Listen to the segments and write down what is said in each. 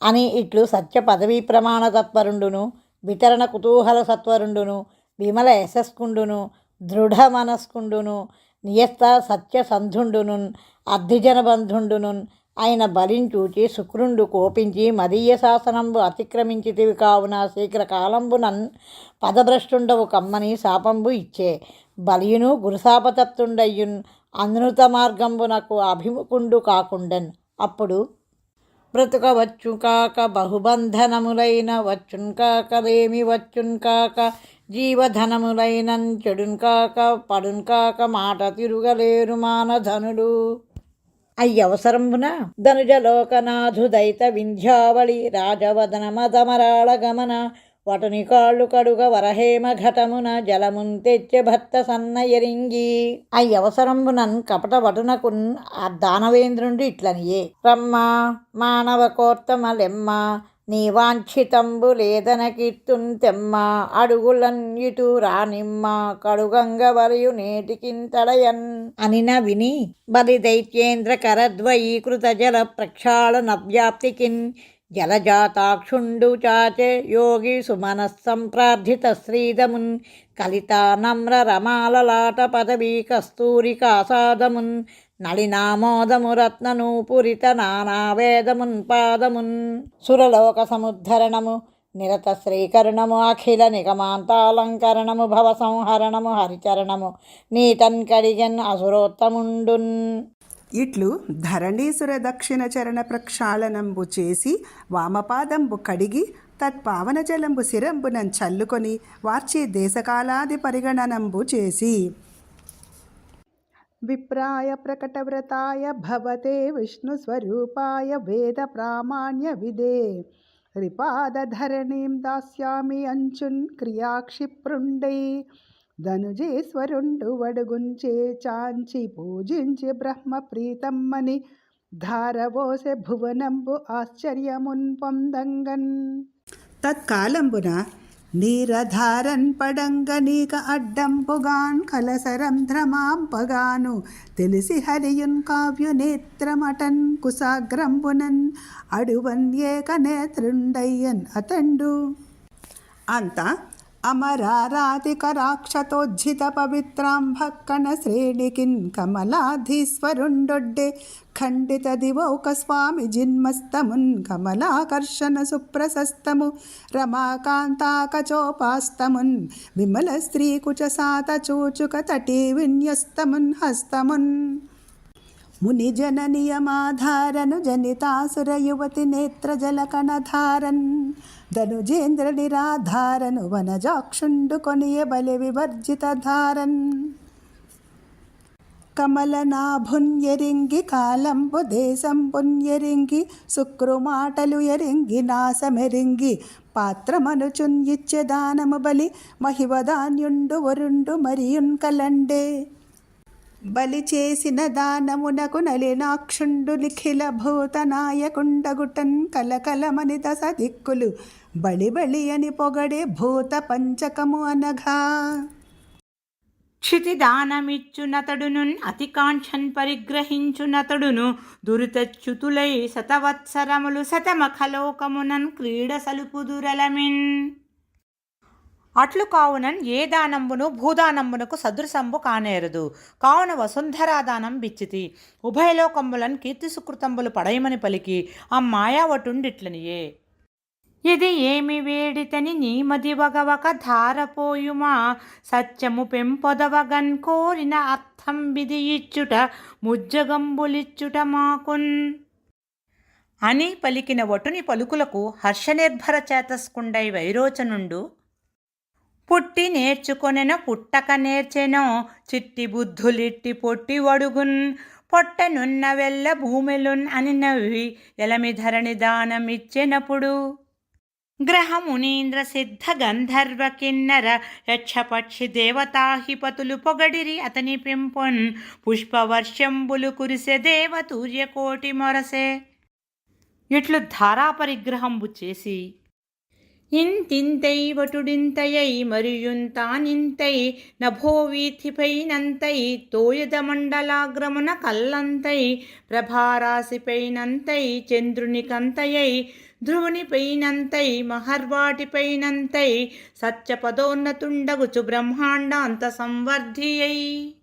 అని ఇట్లు సత్య పదవీ ప్రమాణ తత్పరుండును, వితరణ కుతూహల సత్వరుండును, విమల యశస్కుండును, దృఢ మనస్కుండును, నియస్త సత్య సంధుండును, అర్ధిజనబంధుండును ఆయన బలించూచి శుక్రుండు కోపించి మదీయ శాసనంబు అతిక్రమించితివి కావున శీఘ్రకాలంబునన్ పదభ్రష్టుండవు కమ్మని శాపంబు ఇచ్చే. బలియును గురుశాపతప్తుండయ్యున్ అనృత మార్గంబునకు అభిముఖుండు కాకుండెన్. అప్పుడు బ్రతుకవచ్చు కాక బహుబంధనములైన వచ్చున్ కాక లేమి వచ్చున్ కాక జీవధనములైనన్ చెడున్ కాక పడున్ కాక మాట తిరుగలేరు మానధనుడు. అయ్యవసరంబున ధనుజలోకనాథు దైత వింధ్యావళి రాజవదన మదమరాళ గమన వటుని కాళ్ళు కడుగ వరహేమ ఘటమున జలమున్ తెచ్చె భర్త సన్న ఎరింగి. అయ్యవసరంబునన్ కపట వటునకున్ ఆ దానవేంద్రుండు ఇట్లనియే. రమ్మ మానవ కోర్తమలెమ్మ నీ వాంఛితంబు లేదన కీర్తున్ తెమ్మ అడుగులన్ ఇటు రానిమ్మ కడుగంగ వరయు నేటికింతడయన్ అనిన విని బలి దైత్యేంద్ర కరద్వయీకృత జల ప్రక్షాళన వ్యాప్తికిన్ జలజాతాక్షుండు చాచే యోగి సుమనస్సంప్రార్థిత శ్రీదమున్ కలిత నమ్ర రమాలలాట పదవీ కస్తూరి కాసాదమున్ నళినామోదము రత్ననూపురిత నానావేదమున్ పాదమున్ సురలోక సముద్ధరణము నిరత శ్రీకరణము అఖిల నిగమాంతాలంకరణము భవ సంహరణము హరిచరణము నీతన్ కడిగన్ అసురోత్తముండున్. ఇట్లు ధరణీసుర దక్షిణ చరణ ప్రక్షాళనంబు చేసి వామపాదంబు కడిగి తత్పావన జలంబు శిరంబునం చల్లుకొని వార్చి దేశకాలాది పరిగణనంబు చేసి విప్రాయ ప్రకటవ్రతాయ భవతే విష్ణుస్వరూపాయ వేద ప్రామాణ్య విదే రిపాదధరణీం దాస్యామి అంచున్ క్రియాక్షిప్రుండై ధనుజేశ్వరుండు వడుగుంచే చాంచి పూజించి బ్రహ్మ ప్రీతమ్మని ధారవోసె భువనంబు ఆశ్చర్యమున్ పొందంగన్. తత్కాలంబున నీరధారన్ పడంగ నీక అడ్డంపుగాన్ కలసరంధ్రమాంపగాను తెలిసి హరియున్ కావ్యునేత్రమటన్ కుశాగ్రంబునన్ అడువన్ ఏక నేత్రుండయ్యన్ అతండు. అంత అమరారాధికరాక్షతోజ్జిత పవిత్రాంభక్కణ శ్రేణికిన్ కమలాధీశ్వరుండొడ్డే ఖండిత దివౌక స్వామి జిన్మస్తమున్ కమలాకర్షణ సుప్రశస్తము రమాకాంతాకచోపాస్తమున్ విమల స్త్రీకుచ సాత చూచుక తటీ విన్యస్తమున్ హస్తమున్ మునిజన నియమాధారను జనితాసుర యువతి నేత్ర జలకణధారన్ ధనుజేంద్ర నిరాధారను వనజాక్షుండు కొనియ బలి వివర్జిత ధారన్ కమలనాభున్ ఎరింగి కాలంబు దేశంబున్ ఎరింగి శుక్రుమాటలు ఎరింగి నాసమెరింగి పాత్రమనుచున్ ఇచ్చే దానము బలి మహివదాన్యుండు వరుండు మరియున్ కలండే బలి చేసిన దానమునకు నలినాక్షుండు నిఖిల భూతనాయకుండగుటన్ కలకలమని దశ దిక్కులు బలి బలి అని పొగడే భూత పంచకము అనగా. క్షితిదానమిచ్చునతడునున్ అతికాంక్షన్ పరిగ్రహించునతడును దురితచ్యుతులై శతవత్సరములు శతమఖలోకమునన్ క్రీడ సలుపుదురలమిన్. అట్లు కావునన్ ఏ దానంబును భూదానంబునకు సదృశంబు కానేరదు. కావున వసుంధరాదానం బిచ్చితి ఉభయలోకంబులన్ కీర్తి సుకృతంబులు పడయమని పలికి ఆ మాయావటుండిట్లనియే. ఇది ఏమి వేడితని నీమది వగవక ధారపోయుమా సత్యము పెంపొదవగన్ కోరిన అర్థం విధి ఇచ్చుట ముజ్జగంబులిచ్చుట మాకున్ అని పలికిన వటుని పలుకులకు హర్షనిర్భర చేతస్కుండై వైరోచనుండు పుట్టి నేర్చుకొనెన పుట్టక నేర్చెనో చిట్టి బుద్ధులిట్టి పొట్టి వడుగున్ పొట్టనున్న వెల్ల భూమిలున్ అని నవ్వి ఎలమి ధరణి దానమిచ్చెనప్పుడు గ్రహమునీంద్ర సిద్ధ గంధర్వ కిన్నర యక్షపక్షి దేవతాహిపతులు పొగడిరి అతని పెంపొన్ పుష్పవర్షంబులు కురిసె దేవతూర్యకోటి మొరసే. ఇట్లు ధారాపరిగ్రహంబు చేసి ఇంతింతై వటుడింతయై మరియుంతానింతై నభోవీథిపైనంతై తోయద మండలాగ్రమున కల్లంతై ప్రభారాశిపైనంతై చంద్రునికంతయై ధ్రువునిపైనంతై మహర్వాటిపైనంతై సత్యపదోన్నతుండగుచు బ్రహ్మాండాంత సంవర్ధియై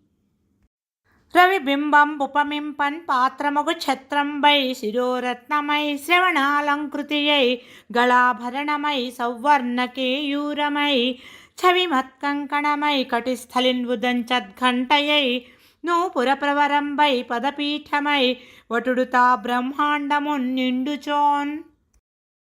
రవిబింబంబుపమింపన్ పాత్రమగు ఛత్రంబై శిరోరత్నమై శ్రవణాలంకృతియై గళాభరణమై సౌవర్ణకేయూరమై ఛవిమత్కంకణమై కటిస్థలిన్వుదంచద్ఘంటయై నూపురప్రవరంబై పదపీఠమై వటుడుతా బ్రహ్మాండమున్ నిండుచోన్.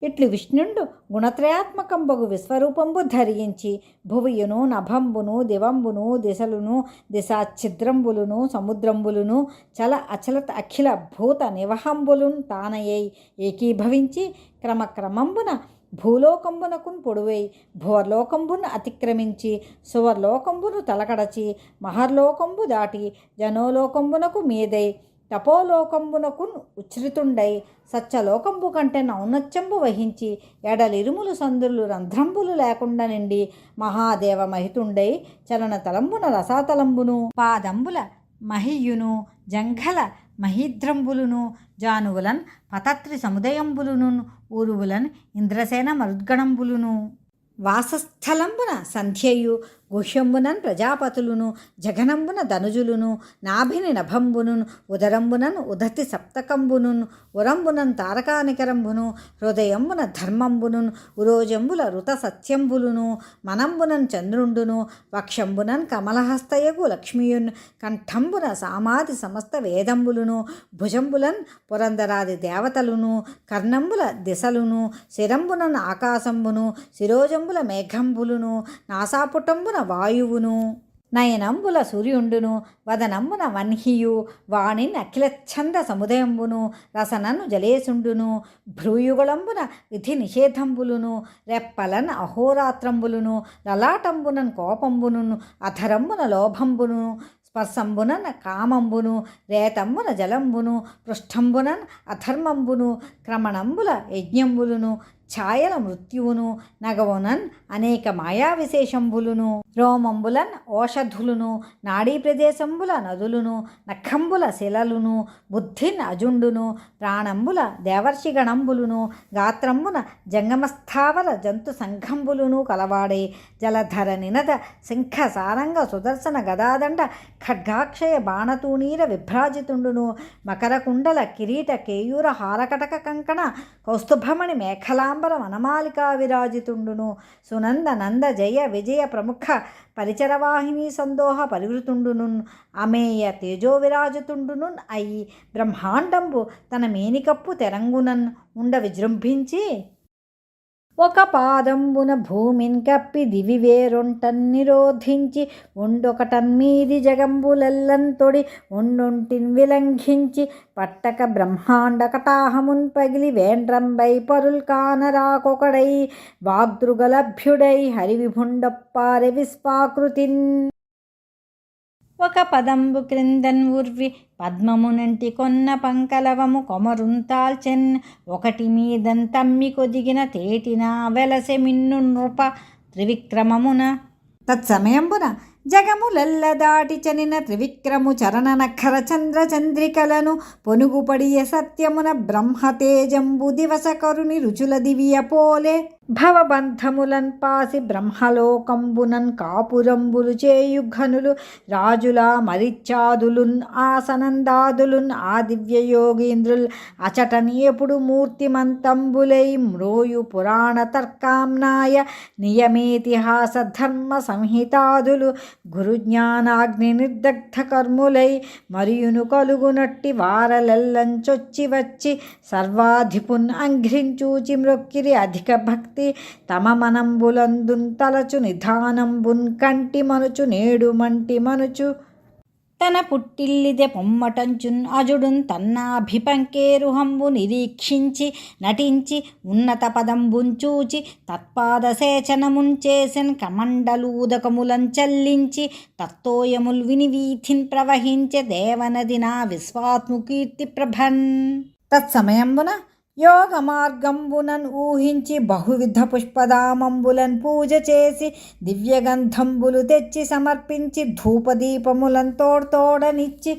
ఇట్లు విష్ణుండు గుణత్రయాత్మకంబగు విశ్వరూపంబు ధరించి భువియును నభంబును దివంబును దిశలును దిశాఛిద్రంబులును సముద్రంబులును చల అచలత అఖిల భూత నివహంబులున్ తానయై ఏకీభవించి క్రమక్రమంబున భూలోకంబునకున్ పొడువై భువర్లోకంబును అతిక్రమించి సువర్లోకంబును తలకడచి మహర్లోకంబు దాటి జనోలోకంబునకు మీదై తపోలోకంబునకున్ ఉచ్ఛ్రితుండై సత్యలోకంబు కంటే ఔన్నత్యంబు వహించి ఎడలిరుములు సందులు రంధ్రంబులు లేకుండా నిండి మహాదేవ మహితుండై చలన తలంబున రసాతలంబును పాదంబుల మహియును జంఘల మహీద్రంబులును జానువులన్ పతత్రి సముదయంబులును ఊరువులన్ ఇంద్రసేన మరుద్గణంబులును వాసస్థలంబున సంధ్యయు గుహ్యంబునన్ ప్రజాపతులును జఘనంబున ధనుజులును నాభిని నభంబును ఉదరంబునన్ ఉదతి సప్తకంబును ఉరంబునన్ తారకానికరంబును హృదయంబున ధర్మంబును ఉరోజంబుల ఋత సత్యంబులును మనంబునన్ చంద్రుండును వక్షంబునన్ కమలహస్తయగు లక్ష్మియున్ కంఠంబున సామాది సమస్త వేదంబులును భుజంబులన్ పురందరాది దేవతలును కర్ణంబుల దిశలును శిరంబునన్ ఆకాశంబును శిరోజంబుల మేఘంబులును నాసాపుటంబున వాయువును నయనంబుల సూర్యుండును వదనంబున వన్హియు వాణిన్ అఖిలఛంద సముదయంబును రసనను జలేసుండును భ్రూయుగళంబున విధి నిషేధంబులును రెప్పలన్ అహోరాత్రంబులును లలాటంబునన్ కోపంబును అధరంబున లోభంబును స్పర్శంబునన్ కామంబును రేతంబున జలంబును పృష్ఠంబునన్ అధర్మంబును క్రమణంబుల యజ్ఞంబులును ఛాయల మృత్యువును నగవునన్ అనేక మాయా విశేషంబులును రోమంబులన్ ఓషధులును నాడీ ప్రదేశంబుల నదులును నఖంబుల శిలలును బుద్ధిన్ అజుండును ప్రాణంబుల దేవర్షిగణంబులును గాత్రంబున జంగమస్థావర జంతు సంఘంబులును కలవాడే జలధర నినద శంఖ సారంగ సుదర్శన గదాదండ ఖడ్గాక్షయ బాణతూణీర విభ్రాజితుండును మకరకుండల కిరీట కేయూర హారకటక కంకణ కౌస్తుభమణి మేఖలాంబర వనమాలికా విరాజితుండును సునంద నంద జయ విజయ ప్రముఖ పరిచరవాహిని సందోహ పరివృతుండును అమేయ తేజో విరాజుతుండును అయి బ్రహ్మాండంబు తన మేనికప్పు తెరంగునన్ ఉండ విజృంభించి ఒక పాదంబున భూమిన్ కప్పి దివివేరొంటన్ నిరోధించి ఒండొకటన్మీది జగంబులెల్లన్ తొడి ఒండొంటిన్ విలంఘించి పట్టక బ్రహ్మాండ కటాహమున్ పగిలి వేండ్రంబై పరుల్ కానరాకొకడై వాగ్దృగలభ్యుడై హరివిభుండప్పారె విస్పాకృతిన్ ఒక పదంబు క్రిందన్ ఉర్వి పద్మమునంటి కొన్న పంకలవము కొమరుంతాల్చెన్ ఒకటి మీదన్ తమ్మి కొదిగిన తేటిన వెలసె మిన్ను నృప త్రివిక్రమమున తత్సమయంబున జగములెల్ల దాటి చనిన త్రివిక్రము చరణ నఖర చంద్ర చంద్రికలను పొనుగుపడియ సత్యమున బ్రహ్మతేజంబు దివసకరుని రుచుల దివియ పోలే భవబంధములన్ పాసి బ్రహ్మలోకంబునన్ కాపురంబులు చేయుఘనులు రాజుల మరిచ్చాదులున్ ఆసనందాదులున్ ఆ దివ్యయోగీంద్రుల్ అచటని ఎప్పుడు మూర్తిమంతంబులై మ్రోయు పురాణ తర్కాంనాయ నియమేతిహాస ధర్మ సంహితాదులు గురుజ్ఞానాగ్ని నిర్దగ్ధ కర్ములై మరియును కలుగునట్టి వారలెల్లంచొచ్చి వచ్చి సర్వాధిపున్ అంఘ్రించూచి మ్రొక్కిరి అధిక భక్తి తమ మనంబులందున్ తలచు నిధానంబున్ కంటి మనుచు నేడు మంటి మనుచు తన పుట్టిల్లిదె పొమ్మటంచున్ అజుడున్ తన్నాభిపంకేరుహంబు నిరీక్షించి నటించి ఉన్నత పదంబుంచూచి తత్పాదసేచనమున్ చేసెన్ కమండలూదకములం చల్లించి తత్తోయముల్ విని వీథిన్ ప్రవహించె దేవనది నా విశ్వాత్ముకీర్తి ప్రభన్ తత్సమయంబున యోగ మార్గంబునన్ ఊహించి బహువిధ పుష్పదామంబులన్ పూజ చేసి దివ్యగంధంబులు తెచ్చి సమర్పించి ధూపదీపములన్ తోడ్తోడనిచ్చి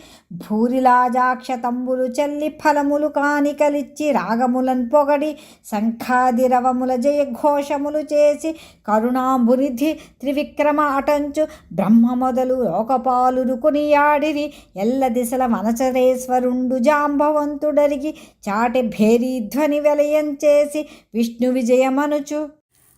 భూరిలాజాక్షతంబులు చల్లి ఫలములు కానికలిచ్చి రాగములన్ పొగడి శంఖాది రవముల జయఘోషములు చేసి కరుణాంబునిధి త్రివిక్రమ అటంచు బ్రహ్మ మొదలు లోకపాలురు కొనియాడిరి ఎల్ల దిశల మనచరేశ్వరుండు జాంబవంతుడరిగి చాటి భేరీ ధ్వని వెలయంచేసి విష్ణు విజయమనుచు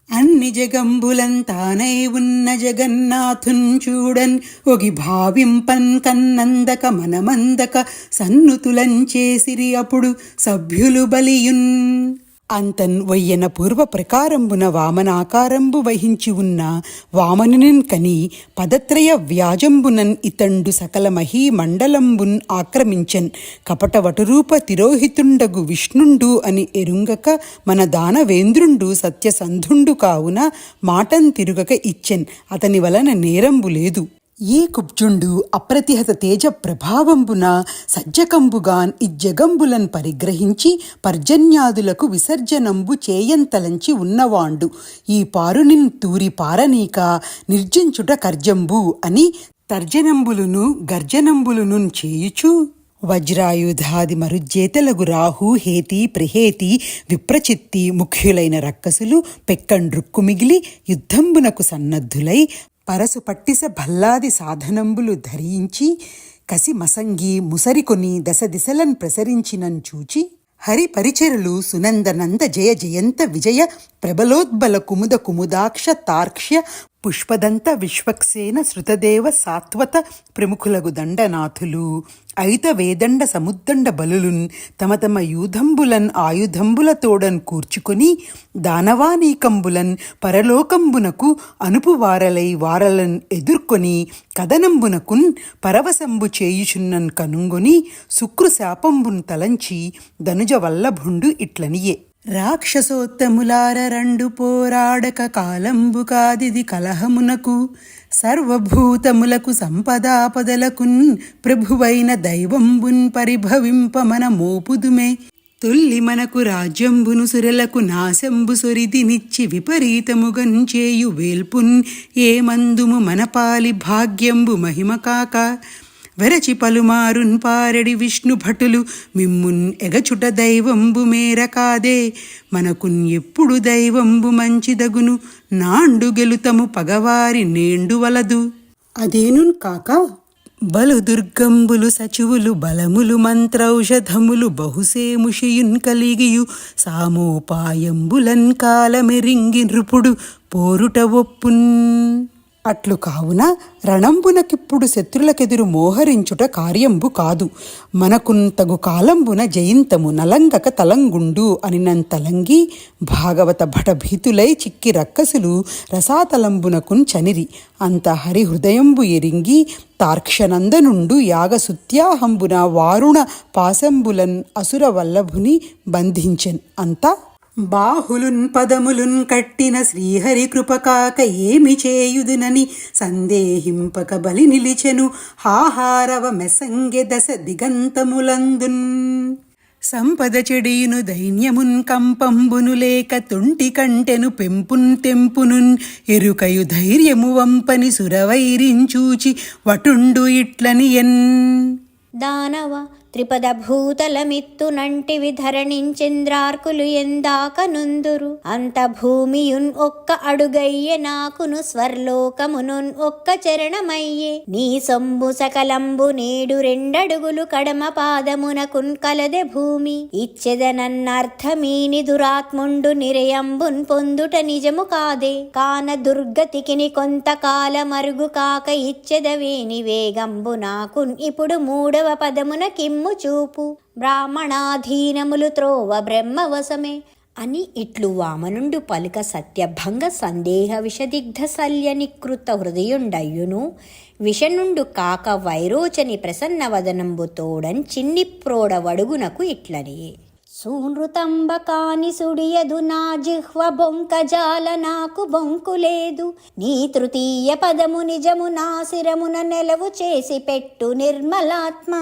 అన్ని జగంబులంతానై ఉన్న జగన్నాథున్ చూడన్ ఒగి భావింపన్ కన్నందక మనమందక సన్నుతులంచేసిరి అప్పుడు సభ్యులు బలియున్ అంతన్ వయ్యన పూర్వ ప్రకారంబున వామనాకారంబు వహించి ఉన్న వామనునిన్ కని పదత్రయ వ్యాజంబునన్ ఇతండు సకల మహీమండలంబున్ ఆక్రమించన్ కపట వటురూప తిరోహితుండగు విష్ణుండు అని ఎరుంగక మన దానవేంద్రుండు సత్యసంధుండు కావున మాటన్ తిరుగక ఇచ్చెన్ అతని వలన నేరంబు లేదు. ఈ కుబ్జుండు అప్రతిహత తేజ ప్రభావంబున సజ్జకంబుగాన్ ఇజ్జగంబులన్ పరిగ్రహించి పర్జన్యాదులకు విసర్జనంబు చేయంతలంచి ఉన్నవాండు ఈ పారునిన్ తూరి పారనీక నిర్జించుట కర్జంబు అని తర్జనంబులును గర్జనంబులును చేయుచు వజ్రాయుధాది మరుజ్జేతలగు రాహు హేతి ప్రహేతి విప్రచిత్తి ముఖ్యులైన రక్కసులు పెక్కండ్రుక్కు మిగిలి యుద్ధంబునకు సన్నద్ధులై పరసు పట్టిస భల్లాది సాధనంబులు ధరించి కసి మసంగి ముసరికొని దశ దిశలన్ ప్రసరించినన్ చూచి హరి పరిచరులు సునందనంద జయ జయంత విజయ ప్రబలోద్బల కుముద కుముదాక్ష తార్క్ష్య పుష్పదంత విశ్వక్సేన శృతదేవ సాత్వత ప్రముఖులగు దండనాథులు ఐత వేదండ సముద్దండ బలులున్ తమ తమ యూధంబులన్ ఆయుధంబులతోడన్ కూర్చుకొని దానవానీకంబులన్ పరలోకంబునకు అనుపువారలై వారలన్ ఎదుర్కొని కదనంబునకున్ పరవశంబు చేయుచున్నన్ కనుంగొని శుక్రుశాపంబున్ తలంచి ధనుజ వల్లభుండు ఇట్లనియే రాక్షసోత్తములార రెండు పోరాడక కాలంబు కాదిది కలహమునకు సర్వభూతములకు సంపదాపదలకున్ ప్రభువైన దైవంబున్ పరిభవింప మన మోపుదుమే తొల్లి మనకు రాజ్యంబును సురలకు నాశంబు సొరిదినిచ్చి విపరీతముగంచేయు వేల్పున్ ఏమందుము మనపాలి భాగ్యంబు మహిమ కాక వెరచి పలుమారున్ పారెడి విష్ణు భటులు మిమ్మున్ ఎగచుట దైవంబు మేర కాదే మనకున్ ఎప్పుడు దైవంబు మంచిదగును నాండు గెలుతము పగవారి నేండు వలదు అదేనున్ కాక బలు దుర్గంబులు సచువులు బలములు మంత్రౌషధములు బహుసేముషియున్ కలిగియు సామోపాయంబులన్ కాలమెరింగి నృపుడు పోరుట ఒప్పున్ అట్లు కావున రణంబునకిప్పుడు శత్రులకెదురు మోహరించుట కార్యంబు కాదు మనకుంతగు కాలంబున జయింతము నలంగక తలంగుండు అనినంతలంగి భాగవత భటభీతులై చిక్కి రక్కసులు రసాతలంబునకున్ చనిరి అంత హరిహృదయంబు ఎరింగి తార్క్షనందనుండు యాగసుత్యాహంబున వారుణ పాశంబులన్ అసుర వల్లభుని బంధించెన్ అంతా బాహులున్ పదములున్ కట్టిన శ్రీహరి కృపకాక ఏమి చేయుదునని సందేహింపక బలి నిలిచెను హాహారవ మెసంగె దశ దిగంతములందున్ సంపద చెడియును దైన్యమున్ కంపంబును లేక తుంటి కంటెను పెంపున్ తెంపునున్ ఎరుకయు ధైర్యము వంపని సురవైరించూచి వటుండు ఇట్లనియన్ దానవ త్రిపద భూతలమిత్తునంటివి ధరణించింద్రార్కులు ఎందాక నుందురు అంత భూమియున్ ఒక్క అడుగయ్యె నాకును స్వర్లోకమునున్ ఒక్క చరణమయ్యే నీ సొంబు సకలంబు నేడు రెండడుగులు కడమ పాదమునకున్ కలదె భూమి ఇచ్చెదనన్నర్థమీని దురాత్ముండు నిరయంబున్ పొందుట నిజము కాదే కాన దుర్గతికిని కొంతకాల మరుగు కాక ఇచ్చెదవేని వేగంబు నాకున్ ఇప్పుడు మూడవ పదమున కిమ్ము చూపు బ్రాహ్మణాధీనములు త్రోవ బ్రహ్మవశమే అని ఇట్లు వామనుండు పలుక సత్యభంగ సందేహ విషదిగ్ధ శల్య నికృత హృదయుండయ్యును విషనుండు కాక వైరోచని ప్రసన్నవదనంబు తోడన్ చిన్ని ప్రోడవడుగునకు ఇట్లనే సూనృతంబ కాని సుడియదు నా జిహ్వ బొంకజాల నాకు బొంకులేదు నీ తృతీయ పదము నిజము నా శిరమున నెలవు చేసి పెట్టు నిర్మలాత్మ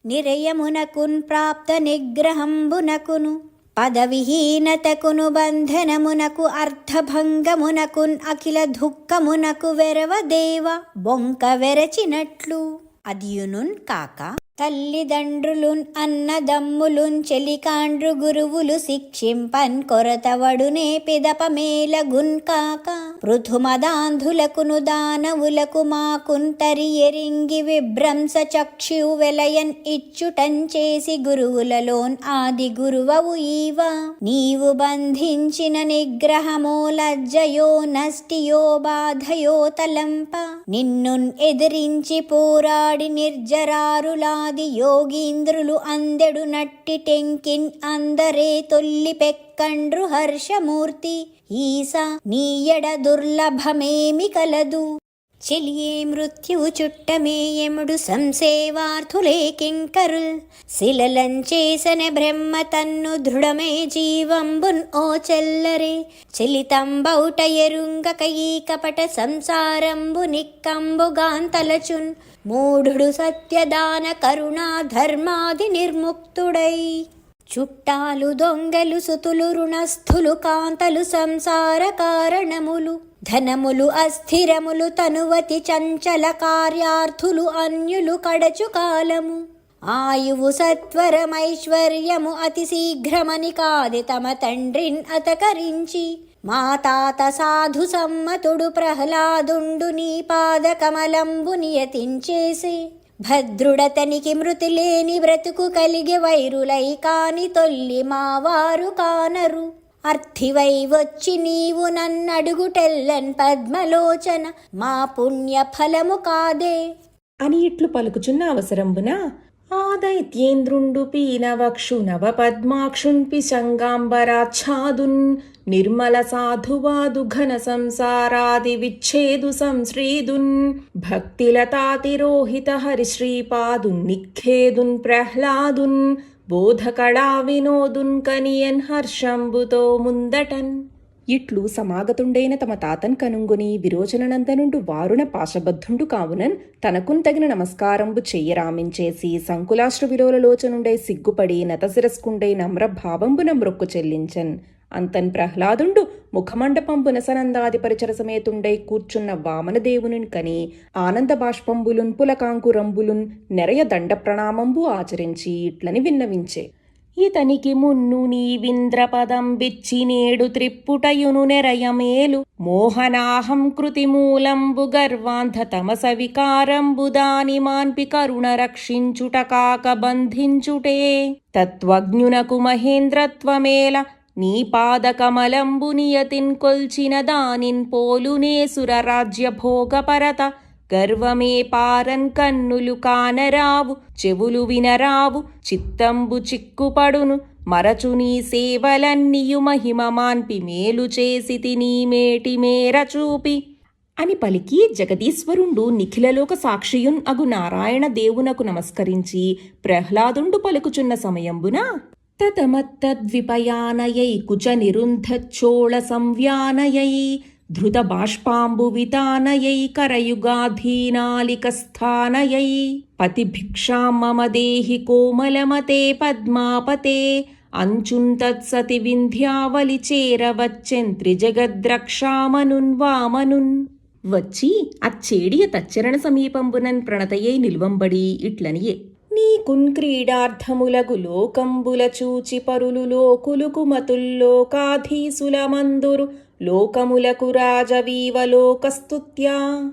నిరయమునకున్ ప్రాప్త నిగ్రహంబునకును పదవిహీనతకును బంధనమునకు అర్థభంగమునకున్ అఖిల దుఃఖమునకు వెరవదేవ బొంక వెరచినట్లు. అదియునున్ కాక తల్లిదండ్రులున్ అన్నదమ్ములున్ చెలికాండ్రు గురువులు శిక్షింపన్ కొరతవడునే పిదపమేలగున్ కాక పృథుమదాంధులకును దానవులకు మాకుంతరి ఎరింగి విభ్రంస చక్షు వెలయన్ ఇచ్చుటంచేసి గురువులలోన్ ఆది గురువవు ఈవ నీవు బంధించిన నిగ్రహమో లజ్జయో నష్టియో బాధయో తలంప నిన్నున్ ఎదిరించి పోరాడి నిర్జరారులా యోగీంద్రులు అందెడు నట్టి టెంకిన్ అందరే తొల్లి పెక్కండ్రు హర్షమూర్తి ఈసా నీయడ దుర్లభమేమి కలదు. చెలియే మృత్యువు చుట్టమే ఎముడు సంసేవార్థులే కింకరుల్ శిలలంచేసన బ్రహ్మ తన్ను దృఢమే జీవంబున్ ఓ చెల్లరే చెలితంబౌట ఎరుంగక ఈ కపట సంసారంబు నిక్కంబుగాంతలచున్ మూఢుడు సత్యదాన కరుణా ధర్మాది నిర్ముక్తుడై చుట్టాలు దొంగలు సుతులు రుణస్థులు కాంతలు సంసార కారణములు ధనములు అస్థిరములు తనువతి చంచల కార్యార్థులు అన్యులు కడచు కాలము ఆయువు సత్వరమైశ్వర్యము అతి శీఘ్రమని కాది తమ తండ్రిన్ అతకరించి మా తాత సాధు సమ్మతుడు ప్రహ్లాదుండు నీ పాద కమలంబు నియతించేసి భద్రుడతనికి మృతి లేని బ్రతుకు కలిగి వైరులై కాని తొల్లి మావారు కానరు అర్థివై వచ్చి నీవు నన్నడుగుటెల్లన్ పద్మలోచన మా పుణ్య ఫలము కాదే అని ఇట్లు పలుకుచున్న అవసరంబున ఆ దైత్యేంద్రుండు పీనవక్షు నవ పద్మాక్షున్పి శంగాంబరాచ్ఛాదున్ నిర్మల సాధువాదు ఘన సంసారాది విచ్ఛేదు సంశ్రీదున్ భక్తిలతాతిరోహిత హరిశ్రీపాదున్ నిఖేదున్ ప్రహ్లాదున్ బోధకళా వినోదున్ కనియన్ హర్షంబుతో ముందటన్ ఇట్లు సమాగతుండైన తమ తాతన్ కనుంగుని విరోచననందనుండు వారుణ పాశబద్ధుండు కావునన్ తనకున్ తగిన నమస్కారంబు చెయ్యరామించేసి సంకులాశ్రు విలోలలోచనుండై సిగ్గుపడి నతశిరస్కుండై నమ్రభావంబున మ్రొక్కు చెల్లించన్ అంతన్ ప్రహ్లాదుండు ముఖమండపంబున సనందాది పరిచర సమేతుండై కూర్చున్న వామనదేవుని కని ఆనంద బాష్పంబులున్ పులకాంకురంబులున్ నెరయ దండ ప్రణామంబు ఆచరించి ఇట్లని విన్నవించే ఇతనికి మున్ను నీవింద్రపదం బిచ్చి నేడు త్రిప్పుటయును నెరయమేలు మోహనాహం కృతి మూలంబు గర్వాంధ తమస వికారంబు దాని మాన్పి కరుణ రక్షించుట కాక బంధించుటే తత్వజ్ఞునకు మహేంద్రత్వమేల నీ పాదకమలంబు నియతిన్ కొల్చిన దానిన్ పోలునే సురరాజ్య భోగపరత గర్వమే పారన్ కన్నులు కానరావు చెవులు వినరావు చిత్తంబు చిక్కుపడును మరచు నీ సేవలన్నియు మహిమ మాన్పి మేలు చేసితి నీ మేటి మేర చూపి అని పలికి జగదీశ్వరుండు నిఖిలలోక సాక్షియున్ అగు నారాయణ దేవునకు నమస్కరించి ప్రహ్లాదుండు పలుకుచున్న సమయంబున తతమత్తద్విపయానయై కుచ నిరుంధచ్చోళ సంవ్యానయై ధృత బాష్పాంబు వితానయై కరయుగాధీనాలికస్థానయై పతిభిక్షాం మమ దేహి కోమలమతే పద్మాపతే అంచున్ తత్సతి వింధ్యావలి చేరవచ్చెన్ త్రిజగద్రక్షామనున్ వామనున్ వచ్చి అచ్చేడియ తచ్చరణ సమీపంబునన్ ప్రణతయై నిల్వంబడి ఇట్లనియే నీకున్ క్రీడార్థములగు లోకంబుల చూచి పరులు లోకులుకు మతుల్లోకాధీసుల మందురు లోకములకు రాజవీవ లోకస్తుత్యా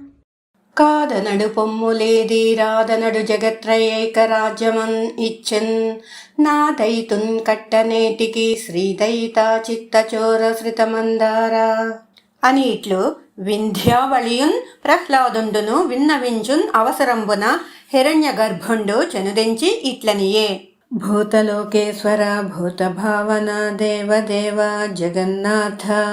కాదనడు పొమ్ములేది రాదనడు జగత్రయేక రాజ్యమన్ ఇచ్చెన్ నా దైతున్ కట్టనేటికి శ్రీదయిత చిత్తచోర శ్రితమందారా అని ఇట్లు వింధ్యావళియున్ ప్రహ్లాదుండును విన్నవించున్ అవసరంబున హిరణ్య గర్భుండు చెనుదించి ఇట్లనియే భూతలోకేశ్వర భూతభావన దేవదేవ జగన్నాథ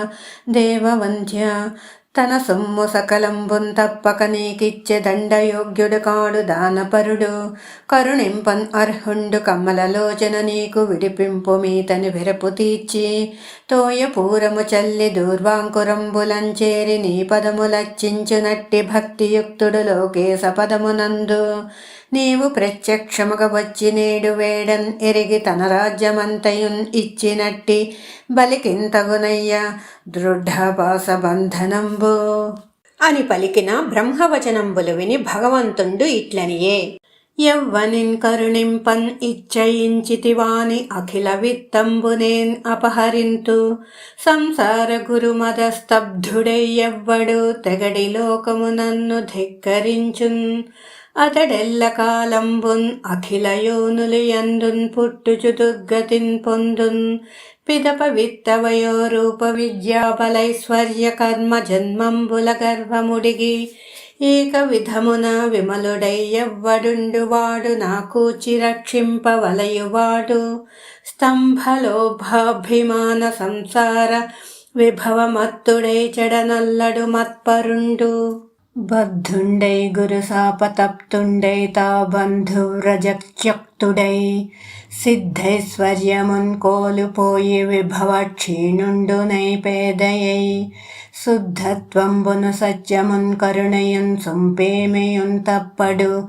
దేవవంధ్య తన సొమ్ము సకలంబున్ తప్పక నీకిచ్చే దండయోగ్యుడు కాడు దానపరుడు కరుణింపన్ అర్హుండు కమ్మలలోచన నీకు విడిపింపు మీతని విరపు తీర్చి తోయ పూరము చల్లి దూర్వాంకురంబులంచేరి నీ పదములర్చించునట్టి భక్తియుక్తుడు లోకేశ పదమునందు నీవు ప్రత్యక్షముగా వచ్చి నేడు వేడన్ ఎరిగి తన రాజ్యమంతయున్ ఇచ్చినట్టి బలికింతగునయ్య దృఢపాస బంధనంబు అని పలికిన బ్రహ్మవచనంబులు విని భగవంతుండు ఇట్లనియే. యవ్వనిన్ కరుణింపన్ ఇచ్చయించితివాని అఖిల విత్తంబునేన్ అపహరింతు సంసార గురుమదస్తబ్ధుడై ఎవ్వడు తెగడి లోకము నన్ను ధిక్కరించున్ అతడెల్ల కాలంబున్ అఖిల యోనులు యందున్ పుట్టుచు దుర్గతిన్ పొందున్ పిదప విత్తవయో రూప విద్యాబలైశ్వర్య కర్మ జన్మంబుల గర్భముడిగి ఏక విధమున విమలుడై ఎవ్వడుండువాడు నాకూచి రక్షింపవలయువాడు స్తంభలోభాభిమాన సంసార విభవమత్తుడై చెడనల్లడు మత్పరుండు బద్ధుండై గురు శాపతప్తుండై తా బంధువ్రజక్త్యుక్తుడై సిద్ధైశ్వర్యమున్ కోలుపోయి విభవ క్షీణుండునై పేదయై శుద్ధత్వంబును సత్యమున్ కరుణయున్ సొంపేమియున్ తప్పడు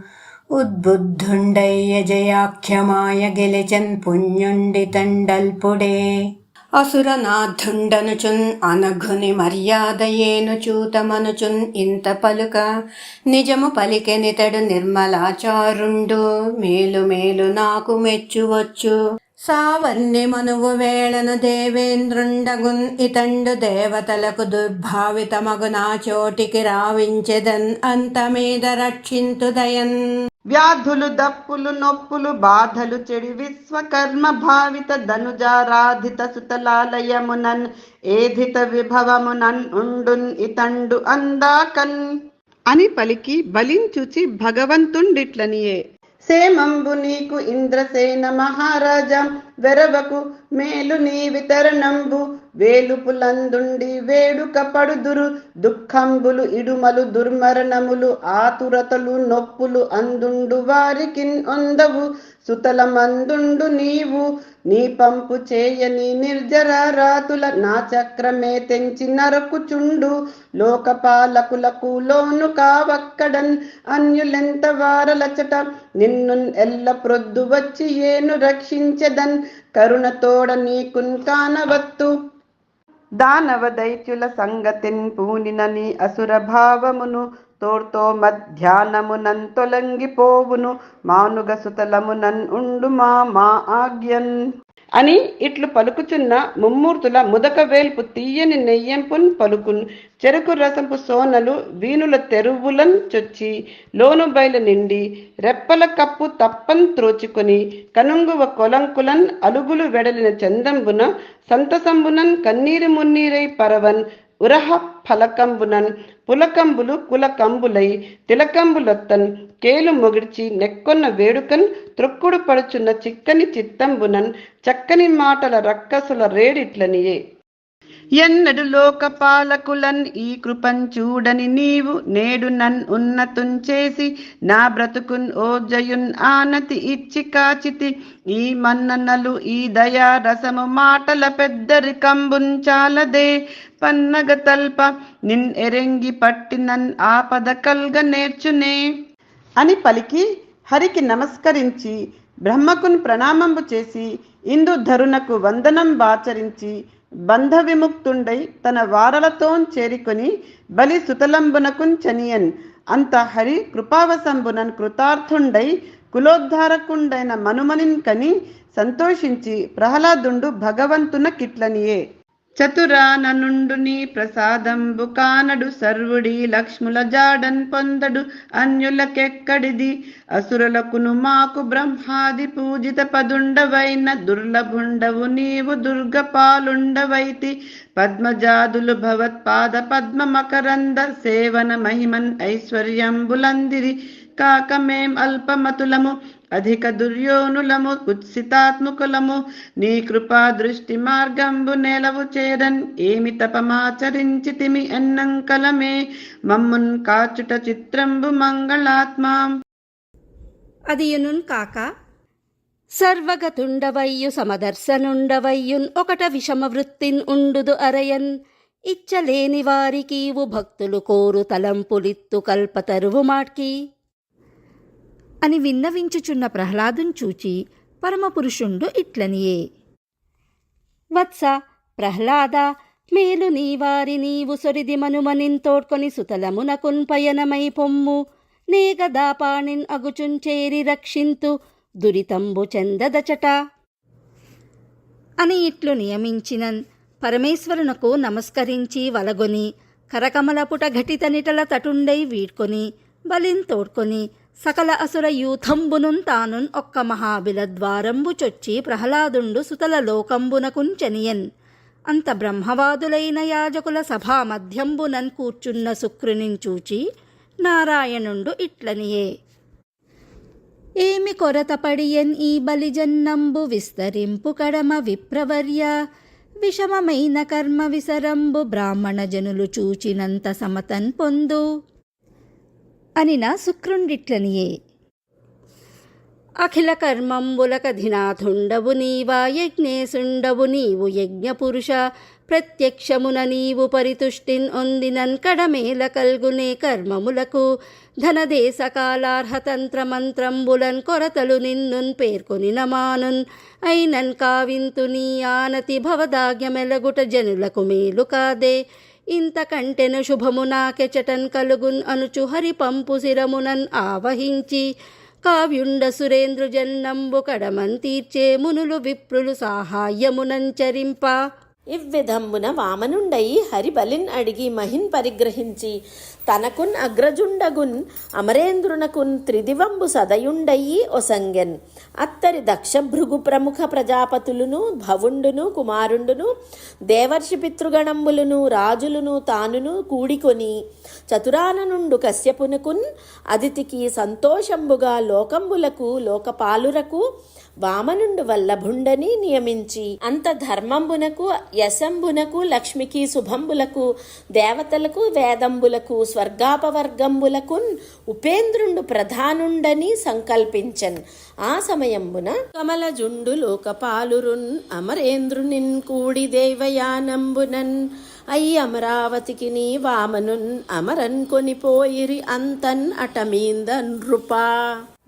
ఉద్బుద్ధుండై యజయాఖ్యమాయ గెలిచన్ పుణ్యుండి తండల్పుడే అసురనాథుండనుచున్ అనఘుని మర్యాదయేను చూతమనుచున్ ఇంత పలుక నిజము పలికెనితడు నిర్మలాచారుండు మేలు మేలు నాకు మెచ్చువచ్చు సావర్ణి మనువు వేళను దేవేంద్రుండగున్ ఇతండు దేవతలకు దుర్భావితమగు నా చోటికి రావించెదన్ అంతమీద రక్షింతుదయన్ వ్యాధులు దప్పులు నొప్పులు బాధలు చెడి విశ్వకర్మ భావిత ధనుజారాధిత సుతలాలయమునన్ ఏధిత విభవమునన్ ఉండున్ ఇతండు అందాకన్ అని పలికి బలించుచి భగవంతుండిట్లనియే. సేమంబు నీకు ఇంద్రసేన మహారాజా వెరవకు మేలు నీ వితరణంబు వేలుపులందుండి వేడుక పడుదురు దుఃఖంబులు ఇడుమలు దుర్మరణములు ఆతురతలు నొప్పులు అందుండు వారికిన్ ఒందవు సుతలమందుండు నీవు నీ పంపు చేయని నిర్జర రాతుల నా చక్రమే తెంచి నరకుచుండు లోకపాలకులకు లోను కావక్కడన్ అన్యులెంత వారలచట నిన్ను ఎల్ల ప్రొద్దు వచ్చి ఏను రక్షించెదన్ కరుణతోడ నీకున్ కానవత్తు దానవ దైత్యుల సంగతిన్ పూనినని అసుర భావమును తోర్తో మధ్యాహ్నమునన్ తొలంగిపోవును మానుగ సుతలమునన్ ఉండు మా ఆజ్ఞన్ అని ఇట్లు పలుకుచున్న ముమ్మూర్తుల ముదక వేల్పు తీయని నెయ్యంపున్ పలుకున్ చెరుకు రసంపు సోనలు వీనుల తెరువులన్ చొచ్చి లోను బయలు నిండి రెప్పల కప్పు తప్పన్ త్రోచుకొని కనుంగువ కొలంకులన్ అలుగులు వెడలిన చందంబున సంతసంబునన్ కన్నీరు మున్నీరై పరవన్ ఉరహ ఫలకంబునన్ పులకంబులు కులకంబులై తిలకంబులొత్తన్ కేలు మొగిడ్చి నెక్కొన్న వేడుకన్ త్రొక్కుడు పడుచున్న చిక్కని చిత్తంబునన్ చక్కని మాటల రక్కసుల రేడిట్లనియే. ఎన్నడు లోకపాలకులన్ ఈ కృపన్ చూడని నీవు నేడు నన్ ఉన్నతుంచేసి నా బ్రతుకున్ ఓజయున్ ఆనతి ఇచ్చి కాచితి ఈ మన్ననలు ఈ దయా రసము మాటల పెద్దరికంబున్ చాలదే పన్నగ తల్ప నిన్ ఎరెంగి పట్టినన్ ఆపద కల్గ నేర్చునే అని పలికి హరికి నమస్కరించి బ్రహ్మకున్ ప్రణామంబు చేసి ఇందుధరునకు వందనం బాచరించి బంధ విముక్తుండై తన వారలతోన్ చేరికొని బలి సుతలంబునకున్ చనియన్ అంత హరి కృపావసంబునన్ కృతార్థుండై కులోద్ధారకుండైన మనుమనిన్ కని సంతోషించి ప్రహ్లాదుండు భగవంతున కిట్లనియే. చతురాననుండు నీ ప్రసాదంబు కానడు సర్వుడి లక్ష్ముల జాడన్ పొందడు అన్యులకెక్కడిది అసురులకును మాకు బ్రహ్మాది పూజిత పదుండవైన దుర్లభుండవు నీవు దుర్గపాలుండవైతి పద్మజాదులు భవత్పాద పద్మ మకరంద సేవన మహిమన్ ఐశ్వర్యంబులందిరి కాక మేం అల్పమతులము అధిక దుర్యోనులము కుత్సితాత్ముకులము నీ కృపా దృష్టి మార్గంబు నెలవు చేరన్ ఏమి తపమాచరించితిమి ఎన్నంకలమే మమ్మున్ కాచుట చిత్రంబు మంగళాత్మా. అదియునున్ కాక సర్వగతుండవయ్యు సమదర్శనుండవయ్యున్ ఒకట విషమ వృత్తిన్ ఉండుదు అరయన్ ఇచ్చలేని వారికీవు భక్తులు కోరు తలంపులిత్తు కల్పతరువు మాట్కి అని విన్నవించుచున్న ప్రహ్లాదుని చూచి పరమపురుషుండు ఇట్లనియే: వత్స ప్రహ్లాద, మేలు నీవారి నీవు సొరిది మనుమనింతోడ్కొని సుతలమునకున్ పయనమై పొమ్ము. నే గదాపాణిన్ అగుచుంచేరి రక్షింతు దురితంబు చెందదచట అని ఇట్లు నియమించినన్. పరమేశ్వరునకు నమస్కరించి వలగొని కరకమలపుట ఘటిత నిటల తటుండై వీడ్కొని బలిన్ తోడ్కొని సకల అసుర యూథంబునున్ తానున్ ఒక్క మహాబిల ద్వారంబు చొచ్చి ప్రహ్లాదుండు సుతల లోకంబునకున్ చనియన్. అంత బ్రహ్మవాదులైన యాజకుల సభా మధ్యంబునన్ కూర్చున్న శుక్రునిన్ చూచి నారాయణుండు ఇట్లనియే: ఏమి కొరతపడియన్ ఈ బలిజన్నంబు విస్తరింపు కడమ విప్రవర్య. విషమమైన కర్మ విసరంబు బ్రాహ్మణ జనులు చూచినంత సమతన్ పొందు అని నా శుక్రుండిట్లనియే: అఖిల కర్మంబులకధినాథుండవు నీవా, యజ్ఞేశుండవు నీవు యజ్ఞపురుష. ప్రత్యక్షమున నీవు పరితుష్టిన్ ఒందినన్ కడమేల కల్గునే కర్మములకు. ధనదేశ కాలార్హతంత్ర మంత్రంబులన్ కొరతలు నిన్నున్ పేర్కొని నమానున్. అయినన్ కావింతు నీ ఆనతి భవదాగ్యమెలగుట జనులకు మేలు కాదే. ఇంతకంటెను శుభము నాకెచటన్ కలుగున్ అనుచు హరి పంపు శిరమునన్ ఆవహించి. కావ్యుండ సురేంద్రు జన్నంబు కడమన్ తీర్చే మునులు విప్రులు సాహాయ్యమునంచరింప. ఇవ్విధంబున వామనుండై హరిబలిన్ అడిగి మహిన్ పరిగ్రహించి తనకున్ అగ్రజుండగున్ అమరేంద్రునకున్ త్రిదివంబు సదయుండయి ఒసంగెన్. అత్తరి దక్షభృగు ప్రముఖ ప్రజాపతులును భవుండును కుమారుండును దేవర్షి పితృగణంబులును రాజులును తానును కూడికొని చతురాననుండు కశ్యపునకున్ అదితికి సంతోషంబుగా లోకంబులకు లోకపాలురకు వామనుండు వల్లభుండని నియమించి అంత ధర్మంబునకు యశంబునకు లక్ష్మికి శుభంబులకు దేవతలకు వేదంబులకు స్వర్గాపవర్గంబులకున్ ఉపేంద్రుండు ప్రధానుండని సంకల్పించన్. ఆ సమయంబున కమలజుండు లోకపాలురున్ అమరేంద్రునిన్ కూడి దేవయానంబునన్ అయి అమరావతికి నీ వామనున్ అమరన్ కొనిపోయిరి అంతన్ అటమీందన్ నృపా.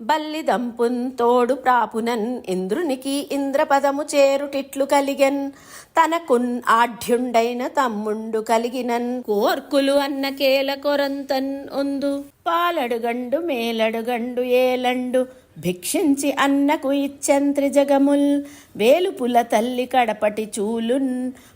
బల్లిదంపున్ తోడు ప్రాపునన్ ఇంద్రునికి ఇంద్రపదము చేరుటిట్లు కలిగెన్. తనకున్ ఆఢ్యుండైన తమ్ముండు కలిగినన్ కోర్కులు అన్న కేల కొరంతన్ ఒందు. పాలడుగండు మేలడుగండు ఏలండు భిక్షించి అన్నకు ఇచ్చెంత్రి జగముల్. వేలుపుల తల్లి కడపటి చూలున్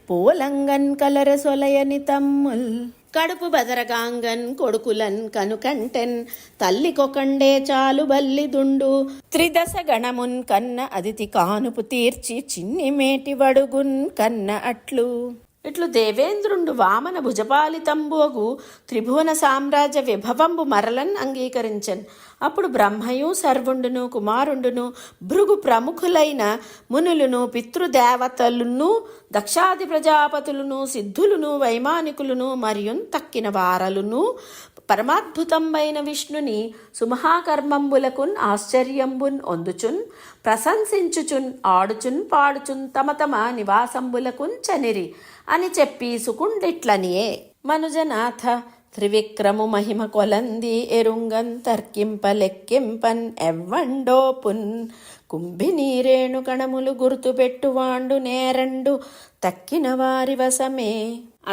పోలంగన్ కలర సొలయని తమ్ముల్. కడుపు బదరగాంగన్ కొడుకులన్ కనుకంటెన్ తల్లికొకండే చాలు బల్లిదుండు. త్రిదశ గణమున్ కన్న అదితి కానుపు తీర్చి చిన్ని మేటి వడుగున్ కన్న అట్లు. ఇట్లు దేవేంద్రుండు వామన భుజపాలితంబోగు త్రిభువన సామ్రాజ్య విభవంబు మరలన్ అంగీకరించన్. అప్పుడు బ్రహ్మయు సర్వుండును కుమారుండును భృగు ప్రముఖులైన మునులను పితృదేవతలును దక్షాది ప్రజాపతులను సిద్ధులను వైమానికులను మరియు తక్కిన వారలును పరమాద్భుతంబైన విష్ణుని సుమహాకర్మంబులకున్ ఆశ్చర్యంబున్ ఒందుచున్ ప్రశంసించుచున్ ఆడుచున్ పాడుచున్ తమ తమ నివాసంబులకున్ చనిరి అని చెప్పి సుకుండిట్లనియే: మనుజనాథ త్రివిక్రము మహిమ కొలంది ఎరుంగన్ తర్కింప లెక్కింపన్ ఎవ్వండోపున్. కుంభినీరేణు కణములు గుర్తుపెట్టువాండు నేరండు తక్కిన వారి వశమే.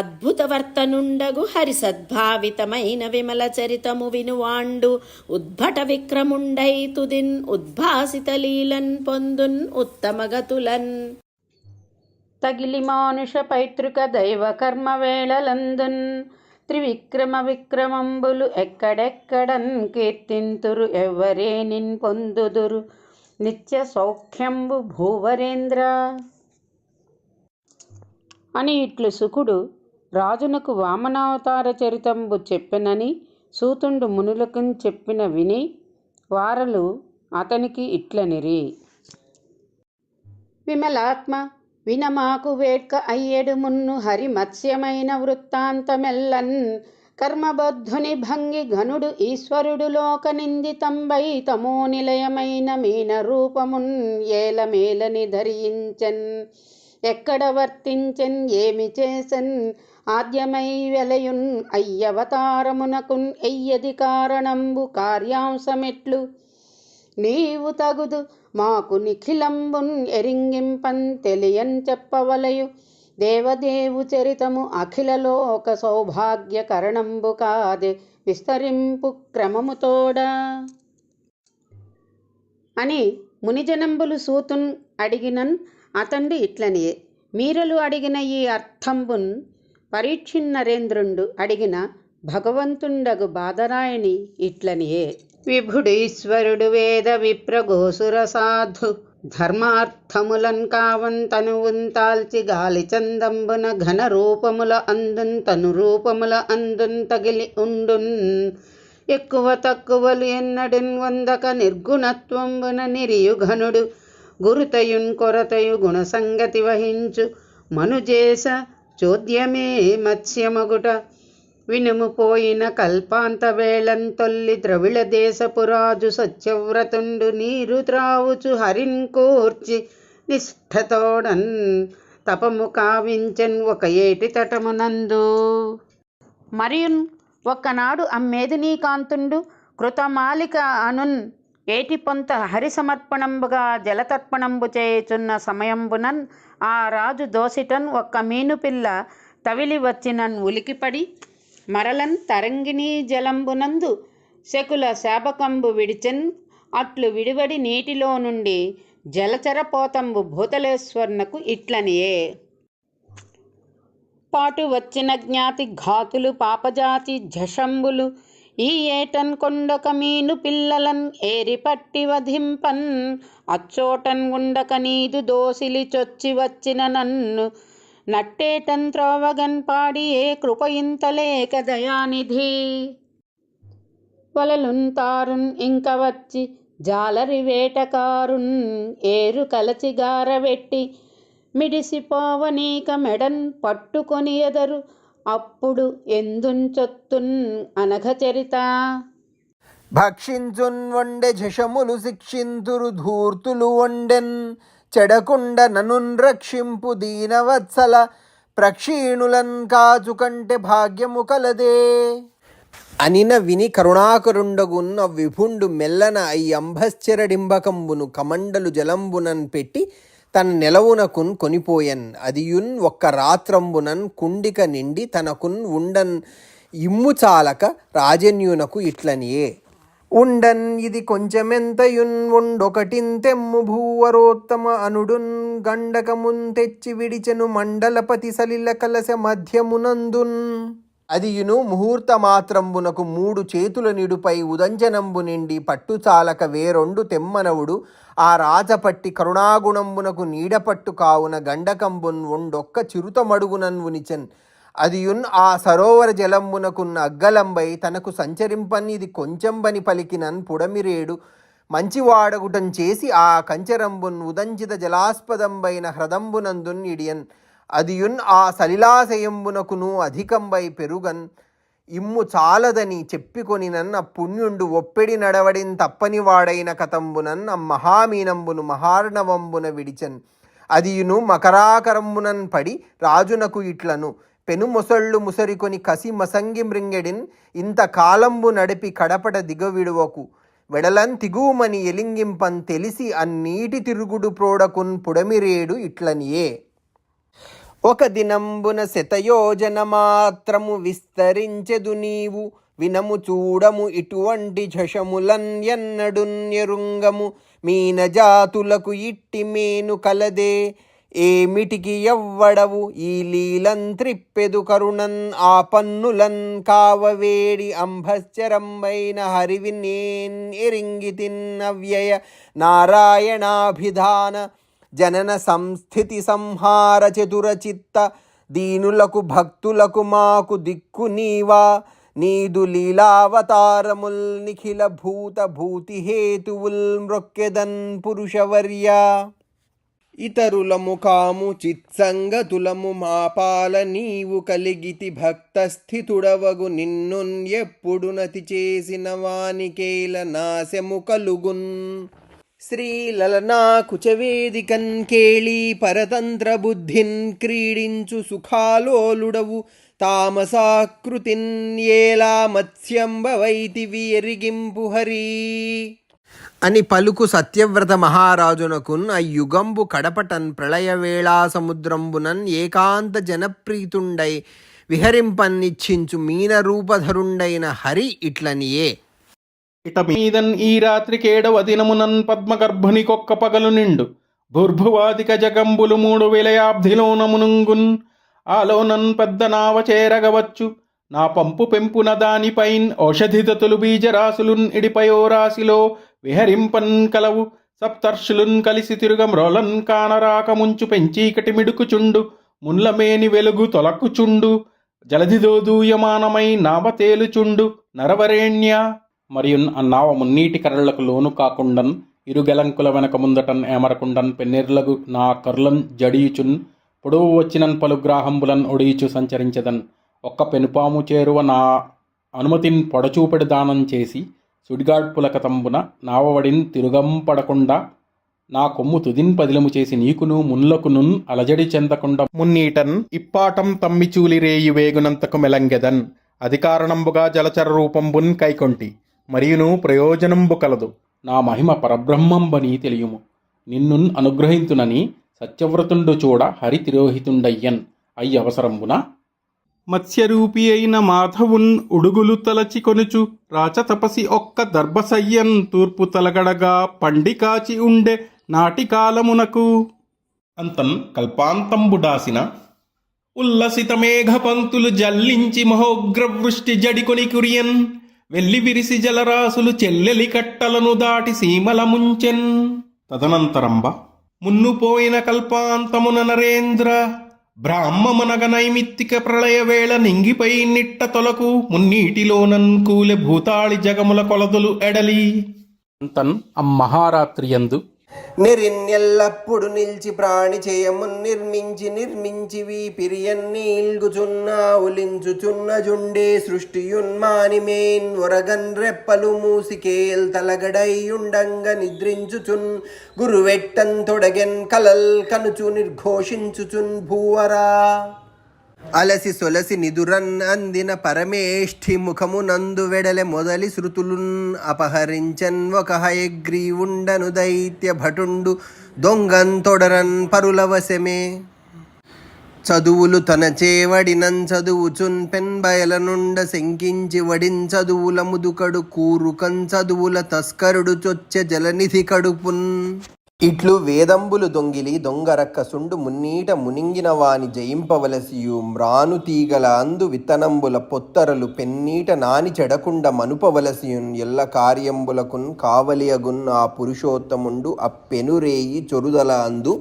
అద్భుత వర్తనుండగు హరి సద్భావితమైన విమల చరితము వినువాండు ఉద్భట విక్రముండై తుదిన్ ఉద్భాసిత లీలన్ పొందున్ ఉత్తమగతులన్. తగిలి మానుష పైతృక దైవ కర్మ వేళలందున్ త్రివిక్రమ విక్రమంబులు ఎక్కడెక్కడన్ కీర్తింతురు ఎవ్వరేనిన్ పొందుదురు నిత్య సౌఖ్యంబు భూవరేంద్ర అని ఇట్లు సుకుడు రాజునకు వామనావతార చరితంబు చెప్పెనని సూతుండు మునులకున్ చెప్పిన విని వారలు అతనికి ఇట్లనిరి: విమలాత్మ వినమాకు వేట్క అయ్యెడు మున్ను హరి మత్స్యమైన వృత్తాంతమెల్లన్. కర్మబద్ధుని భంగి ఘనుడు ఈశ్వరుడు లోక నిందితంబై తమో నిలయమైన మీన రూపమున్ ఏలమేలని ధరించన్. ఎక్కడ వర్తించెన్ ఏమి చేసన్ ఆద్యమై వెలయున్ అయ్యవతారమునకున్ ఎయ్యది కారణంబు కార్యాంశమెట్లు. నీవు తగుదు మాకు నిఖిలంబున్ ఎరింగింపన్ తెలియన్ చెప్పవలయు దేవదేవు చరితము అఖిలలోక సౌభాగ్య కరణంబు కాదే విస్తరింపు క్రమముతోడా అని మునిజనంబులు సూతున్ అడిగినన్ అతండు ఇట్లనియే. మీరలు అడిగిన ఈ అర్థంబున్ పరీక్షిన్ నరేంద్రుండు అడిగిన భగవంతుండగు బాదరాయణి ఇట్లనియే. విభుడీశ్వరుడు వేద విప్రగోసుర సాధు ధర్మార్థములన్ కావన్ తనువుంతాల్చి గాలి చందంబున ఘన రూపముల అందున్ తను రూపముల అందున్ తగిలి ఉండున్ ఎక్కువ తక్కువలు ఎన్నడిన్ వందక నిర్గుణత్వంబున నిరియు ఘనుడు గురుతయున్ కొరతయు గుణసంగతి వహించు మనుజేస చోద్యమే మత్స్యమగుట వినుము పోయిన కల్పాంత వేళన్ తొల్లి ద్రవిళ దేశపురాజు సత్యవ్రతుండు నీరు త్రావుచు హరిన్ కూర్చి నిష్ఠతోడన్ తపము కావించెన్ ఒక ఏటి తటమునందు. మరియున్ ఒక్కనాడు అమ్మేదినీకాంతుండు కృతమాలిక అనున్ ఏటి పొంత హరి సమర్పణంబుగా జలతర్పణంబు చేయుచున్న సమయంబునన్ ఆ రాజు దోసిటన్ ఒక్క మీనుపిల్ల తవిలి వచ్చినన్ ఉలికిపడి మరలన్ తరంగిణీ జలంబునందు శకుల శాపకంబు విడిచెన్. అట్లు విడివడి నీటిలో నుండి జలచరపోతంబు భూతలేశ్వర్నకు ఇట్లనియే. పాటు వచ్చిన జ్ఞాతి ఘాతులు పాపజాతి జషంబులు ఈ ఏటన్ కొండక మీను పిల్లలన్ ఏరి పట్టి వధింపన్ అచ్చోటన్ ఉండక నీదు దోసిలి చొచ్చి వచ్చిన నన్ను నట్టేటన్ త్రోవగన్ పాడి ఏ కృపయింతలేక దయానిధి. వలలున్ తారున్ ఇంక వచ్చి జాలరి వేటకారున్ ఏరు కలచి గారవెట్టి మిడిసిపోవనీక మెడన్ పట్టుకొని ఎదరు అప్పుడు ఎందుంచొత్తున్ అనఘ చరిత. భక్షించున్ వండె జషములు శిక్షింతురు ధూర్తులు వండెన్ చెడకుండ ననున్ రక్షింపు దీనవత్సల ప్రక్షీణులన్ కాచు కంటే భాగ్యము కలదే. అనిన విని కరుణాకరుండగున్న విభుండు మెల్లన అయ్యంభశ్చరడింబకంబును కమండలు జలంబునన్ పెట్టి తన నెలవునకున్ కొనిపోయన్. అదియున్ ఒక్క రాత్రంబునన్ కుండిక నిండి తనకున్ ఉండన్ ఇమ్ము చాలక రాజన్యునకు ఇట్లనియే. ఉండన్ ఇది కొంచెమెంతయున్ ఉండొకటింతెమ్ము భూవరోత్తమ అనుడున్ గండకమున్ తెచ్చి విడిచెను మండలపతి సలిల కలశ మధ్యమునందున్. అదియును ముహూర్త మాత్రంబునకు 3 చేతుల నిడుపై ఉదంజనంబు నిండి పట్టుచాలక వేరొండు తెమ్మనవుడు ఆ రాజపట్టి కరుణాగుణంబునకు నీడపట్టు కావున గండకంబున్ ఉండొక్క చిరుతమడుగునన్ ఉనిచెన్. అదియున్ ఆ సరోవర జలంబునకున్న అగ్గలంబై తనకు సంచరింపన్ ఇది కొంచెంబని పలికినన్ పుడమిరేడు మంచివాడగుటం చేసి ఆ కంచరంబున్ ఉదంచిత జలాస్పదంబైన హ్రదంబునందున్ ఇడియన్. అదియున్ ఆ సలిలాశయంబునకును అధికంబై పెరుగన్. ఇమ్ము చాలదని చెప్పికొనినన్ పుణ్యుండు ఒప్పెడి నడవడిన్ తప్పని వాడైన కతంబునన్ మహామీనంబును మహార్ణవంబున విడిచన్. అదియును మకరాకరంబునన్ పడి రాజునకు ఇట్లను పెను మొసళ్ళు ముసరికొని కసి మసంగి మృంగెడిన్ ఇంత కాలంబు నడిపి కడపట దిగవిడువకు వెడలన్ తిగుమని ఎలింగింపన్ తెలిసి అన్నీటి తిరుగుడు ప్రోడకున్ పుడమిరేడు ఇట్లనియే. ఒక దినంబున శతయోజన మాత్రము విస్తరించెదు నీవు వినము చూడము ఇటువంటి ఝషములన్ ఎన్నడున్ ఎరుంగము మీనజాతులకు ఇట్టి మేను కలదే. ఏమిటికి ఎవ్వడవు ఈ లీలన్ త్రిప్పెదు కరుణన్ ఆ పన్నులన్ కావవేడి అంభశ్చరంబైన హరివినేన్ ఎరింగితిన్ అవ్యయ నారాయణాభిధాన జనన సంస్థితి సంహార చతుర చిత్త దీనులకు భక్తులకు మాకు దిక్కు నీవా. నీదు లీలావతారముల్ నిఖిల భూత భూతి హేతువుల్ మృక్కెదన్ పురుషవర్య. ఇతరులము కాము చిత్సంగతులము మాపాల నీవు కలిగితి భక్తస్థితుడవగు నిన్నున్ ఎప్పుడు నతి చేసిన వానికేల నాశము కలుగున్. శ్రీలలనా కుచవేదికన్ కేళీ పరతంత్ర బుద్ధిన్ క్రీడించు సుఖాలోలుడవు తామసాకృతిన్ ఏలా మత్స్యంబవైతివి ఎరిగింపు హరి. అని పలుకు సత్యవ్రత మహారాజునకున్ అయ్యుగంబు కడపటన్ ప్రళయవేళా సముద్రంబునన్ ఏకాంత జనప్రీతుండై విహరింపన్నిచ్చించు మీనరూపధరుండైన హరి ఇట్లనియే. ఇట మీదన్ ఈ రాత్రికేడవ దినమునన్ పద్మగర్భునికొక్క పగలు నిండు భూర్భువాదిక జగంబులు 3000 మునుంగున్ ఆలోనన్ పెద్ద నావ చేరగవచ్చు నా పంపు పెంపున దానిపైన్ ఔషధిదతులు బీజరాశులున్ ఇడిపయో రాశిలో విహరింపన్ కలవు సప్తర్షులున్ కలిసి తిరుగమ్రోలన్ కానరాక ముంచు పెంచీకటి మిడుకుచుండు మున్లమేని వెలుగు తొలకుచుండు జలధిదోదూయమానమై నావ తేలుచుండు నరవరేణ్య. మరియు అన్నావ మున్నీటి కర్రలకు లోను కాకుండన్ ఇరుగెలంకుల వెనక ముందటన్ ఏమరకుండన్ పెన్నెర్లగు నా కర్లన్ జడియుచున్ పొడవు వచ్చినన్ పలుగ్రాహంబులన్ ఒడియుచు సంచరించదన్ ఒక్క పెనుపాము చేరువ నా అనుమతిన్ పొడచూపెడు దానం చేసి సుడిగాడ్పులకతంబున నావవడిన్ తిరుగంపడకుండా నా కొమ్ము తుదిన్ పదిలము చేసి నీకును మున్లకునున్ అలజడి చెందకుండా మున్నీటన్ ఇప్పాటం తమ్మిచూలి రేయి వేగునంతకు మెలంగెదన్ అధికారణంబుగా జలచర రూపంబున్ కైకొంటి మరియును ప్రయోజనంబు కలదు నా మహిమ పరబ్రహ్మంబని తెలియుము నిన్నున్ అనుగ్రహింతునని సత్యవ్రతుండు చూడ హరి తిరోహితుండయ్యన్ అయ్యవసరంబున మత్స్యరూపి అయిన మాధవున్ ఉడుగులు తలచి కొనుచు రాచతపసి ఒక్క దర్భసయ్యన్ తూర్పు తలగడగా పండికాచి ఉండే నాటికాలమునకు అంతన్ కల్పాంతంబుడాసిన ఉల్లసిత మేఘ పంక్తులు జల్లించి మహోగ్రవృష్టి జడికొని కురియన్ వెల్లి విరిసి జలరాశులు చెల్లెలి కట్టలను దాటి సీమల ముంచెన్. తదనంతరంబ మున్నుపోయిన కల్పాంతమున నరేంద్ర బ్రాహ్మమనగ నైమిత్తిక ప్రళయ వేళ నింగిపై నిట్ట తొలకు మున్నీటిలోనన్ కూలె భూతాళి జగముల కొలదులు ఎడలి. అంతన్ అమ్మహారాత్రియందు నెరిన్నెల్లప్పుడు నిల్చి ప్రాణి చేయమున్ నిర్మించి వీపిరియన్నీల్గుచున్నా ఉలించుచున్న జుండే సృష్టియున్మానిమేన్ ఒరగన్ రెప్పలు మూసికేల్ తలగడైయుండంగ నిద్రించుచున్ గురువెట్టన్ తొడగెన్ కలల్ కనుచు నిర్ఘోషించుచున్ భూవరా. అలసి సొలసి నిదురన్ అందిన పరమేష్ఠి ముఖమునందు వెడలె మొదలి శృతులున్ అపహరించన్ ఒక హయగ్రీవుండను దైత్య భటుండు దొంగన్ తొడరన్ పరులవశమే. చదువులు తన చేవడినన్ చదువుచున్ పెన్బయల నుండ శంకించి వడిన్ చదువుల ముదుకడు కూరుకన్ చదువుల తస్కరుడు చొచ్చె జలనిధి కడుపున్. ఇట్లు వేదంబులు దొంగిలి దొంగరక్కసుండు మున్నీట మునింగిన వాని జయింపవలసియు మ్రాను తీగల అందు విత్తనంబుల పొత్తరలు పెన్నీట నాని చెడకుండ మనుపవలసియున్ ఎల్ల కార్యంబులకున్ కావలియగున్ ఆ పురుషోత్తముండు అప్పెనురేయి చొరుదల అందు.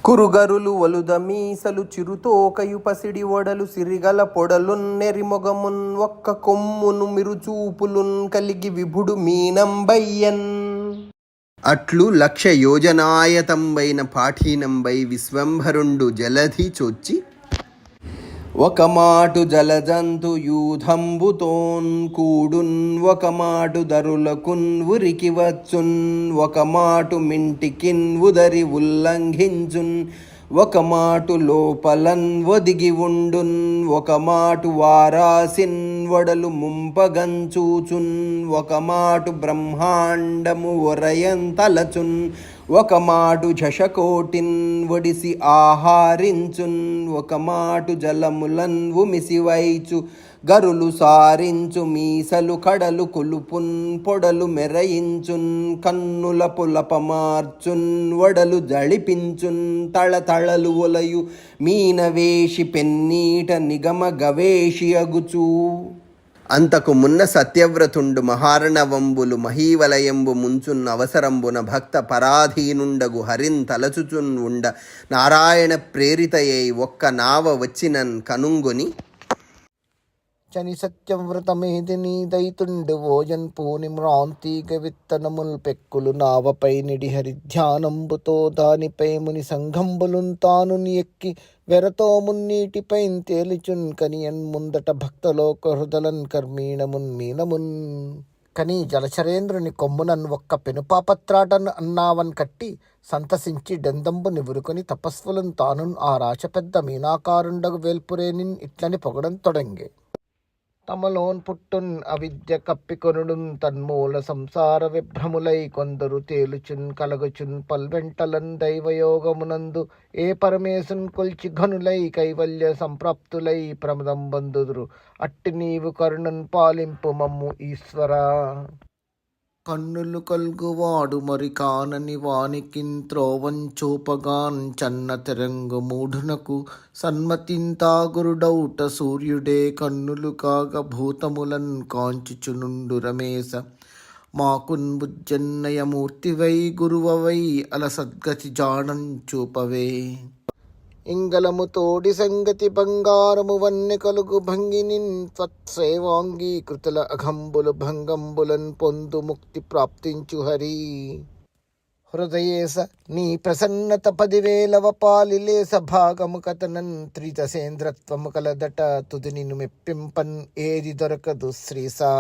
కురుగరులు ఒలుద మీసలు చిరుతోకయు పసిడి ఒడలు సిరిగల పొడలున్ నెరిమొగమున్ ఒక్క కొమ్మును మిరుచూపులున్ కలిగి విభుడు మీనంబయ్యన్. అట్లు 1,00,000 యోజనాయతంబైన పాఠీనంబై విశ్వంభరుండు జలధి చొచ్చి ఒక మాటు జలజంతు యూధంబుతోన్ కూడున్ ఒక మాటు దరులకున్ ఉరికి వచ్చున్ ఒక మాటు మింటికిన్ ఉదరి ఉల్లంఘించున్ ఒక మాటు లోపలన్ ఒదిగి ఉండున్ ఒక మాటు వారాసిన్ వడలు ముంపగంచూచున్ ఒక మాటు బ్రహ్మాండము ఒరయం తలచున్ ఒక మాటు జషకోటిన్ ఒడిసి ఆహారించున్ ఒక మాటు జలములన్ ఉమిసి వైచు గరులు సారించు మీసలు కడలు కులుపున్ పొడలు మెరయించున్ కన్నుల పులపమార్చున్ వడలు జళిపించున్ తళతళలు ఒలయు మీనవేషి పెన్నీట నిగమ గవేషి అగుచూ. అంతకు మున్న సత్యవ్రతుండు మహార్ణవంబులు మహీవలయంబు ముంచున్న అవసరంబున భక్త పరాధీనుండగు హరిన్ తలచుచున్ ఉండ నారాయణ ప్రేరితయై ఒక్క నావ వచ్చినన్ కనుంగొని చని సత్యవ్రతమేది నీ దైతుండు ఓజన్ పూని మ్రాంతిగ విత్తనముల్ పెక్కులు నావపై నిడి హరి ధ్యానంబుతో దానిపై ముని సంఘంబులున్ తాను ఎక్కి వెరతో మున్నీటిపై తేలిచున్ కనియన్ ముందట భక్తలోక హృదలన్ కర్మీణమున్ మీనమున్. కని జలచరేంద్రుని కొమ్మునన్ ఒక్క పెనుపాపత్రాటన్ అన్నావన్ కట్టి సంతసించి డెందంబు నివురుకొని తపస్సులను తానున్ ఆ రాచ పెద్ద మీనాకారుండగు వేల్పురేనిన్ ఇట్లని పొగడం తొడంగే. తమలోన్ పుట్టున్ అవిద్య కప్పికొనుడున్ తన్మూల సంసార విభ్రములై కొందరు తేలుచున్ కలగచున్ పల్వెంటలన్ దైవయోగమునందు ఏ పరమేశున్ కొల్చి ఘనులై కైవల్య సంప్రాప్తులై ప్రమదం బందుదురు అట్టి నీవు కరుణన్ పాలింపు మమ్ము ఈశ్వరా. కన్నులు కల్గువాడు మరి కానని వానికిన్ త్రోవంచూపగాన్ చన్న తెరంగు మూఢునకు సన్మతింతాగురుడౌట సూర్యుడే కన్నులు కాగ భూతములన్ కాంచుచునుండు రమేశ. మాకున్ బుజ్జన్నయమూర్తివై గురువవై అలసద్గతి జాడం చూపవే. ఇంగళము తోడి సంగతి బంగారము వన్నె కలుగు భంగినిన్ త్వత్సేవాంగీకృతుల అఘంబులు భంగంబులన్ పొందు ముక్తి ప్రాప్తించు హరి. హృదయేశ నీ ప్రసన్నత 10,000వ పాలిలేస భాగము కథనన్ త్రిదశేంద్రత్వము కలదట తుది నిన్ను మెప్పింపన్ ఏది దొరకదు శ్రీసా.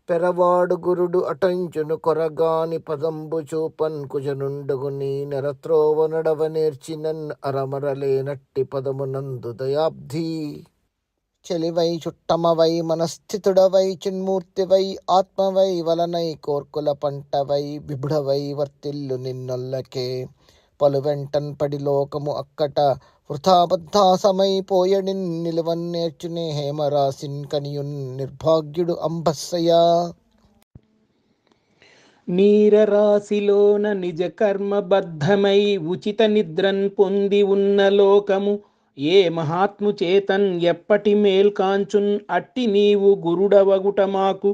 పెరవాడు గురుడు అటంచును కొరగాని పదంబు చూపన్ కుజనుండగు నీ నెరత్రోవ నడవ నేర్చినన్ అరమరలేనట్టి పదమునందు దయాబ్ధి. చెలివై చుట్టమవై మనస్థితుడవై చిన్మూర్తివై ఆత్మవై వలనై కోర్కుల పంటవై విభుడవై వర్తిల్లు నిన్నొల్లకే. పలువెంటన్ పడి లోకము అక్కట వృథాబద్ధాసమై పోయడిన్ నిలువన్ నేర్చునే హేమరాశిన్ కనియున్ నిర్భాగ్యుడు అంబస్సయా. నీరరాశిలోన నిజ కర్మబద్ధమై ఉచిత నిద్రన్ పొంది ఉన్న లోకము ఏ మహాత్ము చేతన్ ఎప్పటి మేల్కాంచున్ అట్టి నీవు గురుడవగుట మాకు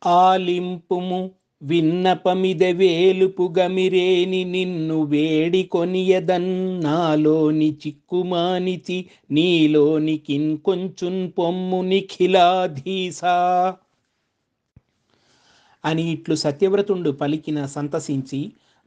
ఆలింపుము. విన్నపమిదె వేలుపు గమిరేని నిన్ను వేడి కొనియదన్ నాలోని చిక్కుమానిచి నీలోనికిన్ కొంచున్ పొమ్ము నిఖిలాధీసా అని ఇట్లు సత్యవ్రతుండు పలికిన సంతసించి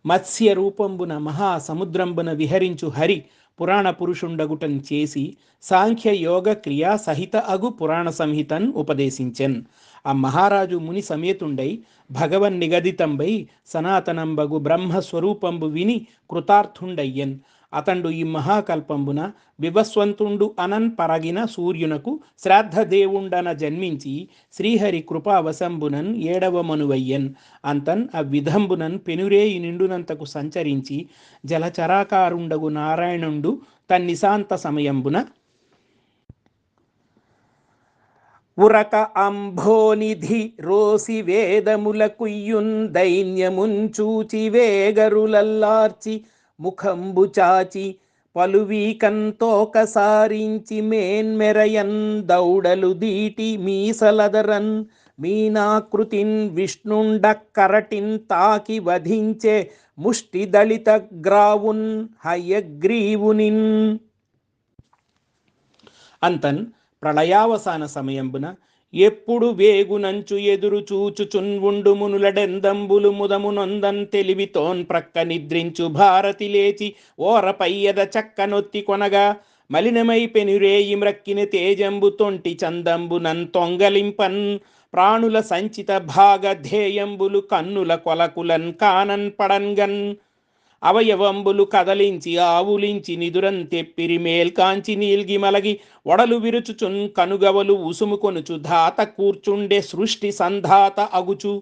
మత్స్య రూపంబున మహాసముద్రంబున విహరించు హరి పురాణ పురుషుండగుటం చేసి సాంఖ్య యోగ క్రియా సహిత అగు పురాణ సంహితన్ ఉపదేశించెన్. ఆ మహారాజు ముని సమేతుండై భగవన్ నిగదితంబై సనాతనంబగు బ్రహ్మస్వరూపంబు విని కృతార్థుండయ్యన్. అతండు ఈ మహాకల్పంబున వివస్వంతుండు అనన్ పరగిన సూర్యునకు శ్రాద్ధదేవుండన జన్మించి శ్రీహరి కృపావశంబునన్ 7వ మనువయ్యన్. అంతన్ ఆ విధంబునన్ పెనురేయి నిండునంతకు సంచరించి జలచరాకారుండగు నారాయణుండు తన్నిశాంత సమయంబున ఉరక అంభోనిధి రోసి వేదముల కుయ్యున్ దైన్యముంచూచి వేగరులల్లార్చి ముఖంబు చాచి పలువీకంతోక సారించి మేన్మెరయన్ దౌడలు దీటి మీసలదరన్ మీనాకృతిన్ విష్ణుండ కరటిన్ తాకి వధించే ముష్టి దళిత గ్రావున్ హయగ్రీవునిన్. అంతన్ ప్రళయావసాన సమయంబున ఎప్పుడు వేగునంచు ఎదురు చూచుచున్ ఉండు మునులడెందంబులు ముదమునొందన్ తెలివితోన్ ప్రక్క నిద్రించు భారతి లేచి ఓరపయ్యద చక్కనొత్తి కొనగా మలినమై పెనురేయి మ్రక్కిన తేజంబు తొంటి చందంబునన్ తొంగలింపన్ ప్రాణుల సంచిత భాగ ధ్యేయంబులు కన్నుల కొలకులన్ కానన్ పడంగన్ అవయవంబులు కదలించి ఆవులించి నిదురం తెప్పిరి మేల్కాంచి నీల్గి మలగి ఒడలు విరుచుచున్ కనుగవలు ఉసుముకొనుచు ధాత కూర్చుండే సృష్టి సంధాత అగుచు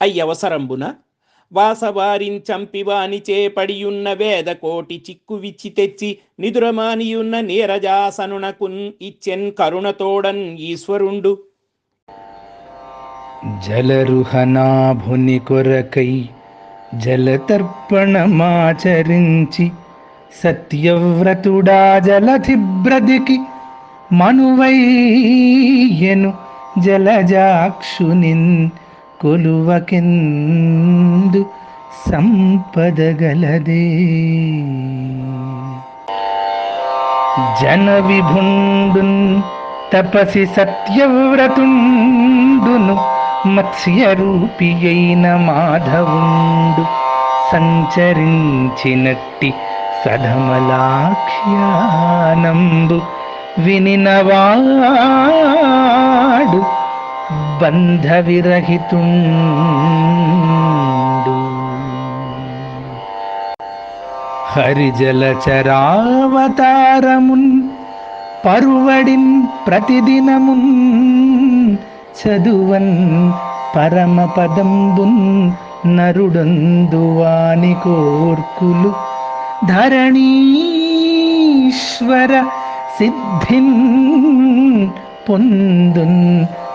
అయ్యవసరంబున వాసవారిన్ చంపివాని చేపడియున్న వేదకోటి చిక్కు విచ్చి తెచ్చి నిదురమానియున్న నీరజాసనునకున్ ఇచ్చెన్ కరుణతోడన్ ఈశ్వరుండు. జలరుహనాభుని కొరకై జలతర్పణమాచరించి సత్యవ్రతుడా జలధిబ్రదికి మనువయ్యెను జలజాక్షునిన్ కొలువకెందు సంపదగలదే. జన విభుండున్ తపసి సత్యవ్రతుండును మత్స్యరూపి అయిన మాధవుండు సంచరించినట్టి సధమలాఖ్యానంబు వినినవాడు బంధ విరహితుండు. హరిజలచరావతారమున్ పరువడిన్ ప్రతిదినమున్ చదువన్ పరమపదంబున్ నరుడందువాని కోర్కులు ధరణీశ్వర సిద్ధిన్ పొందున్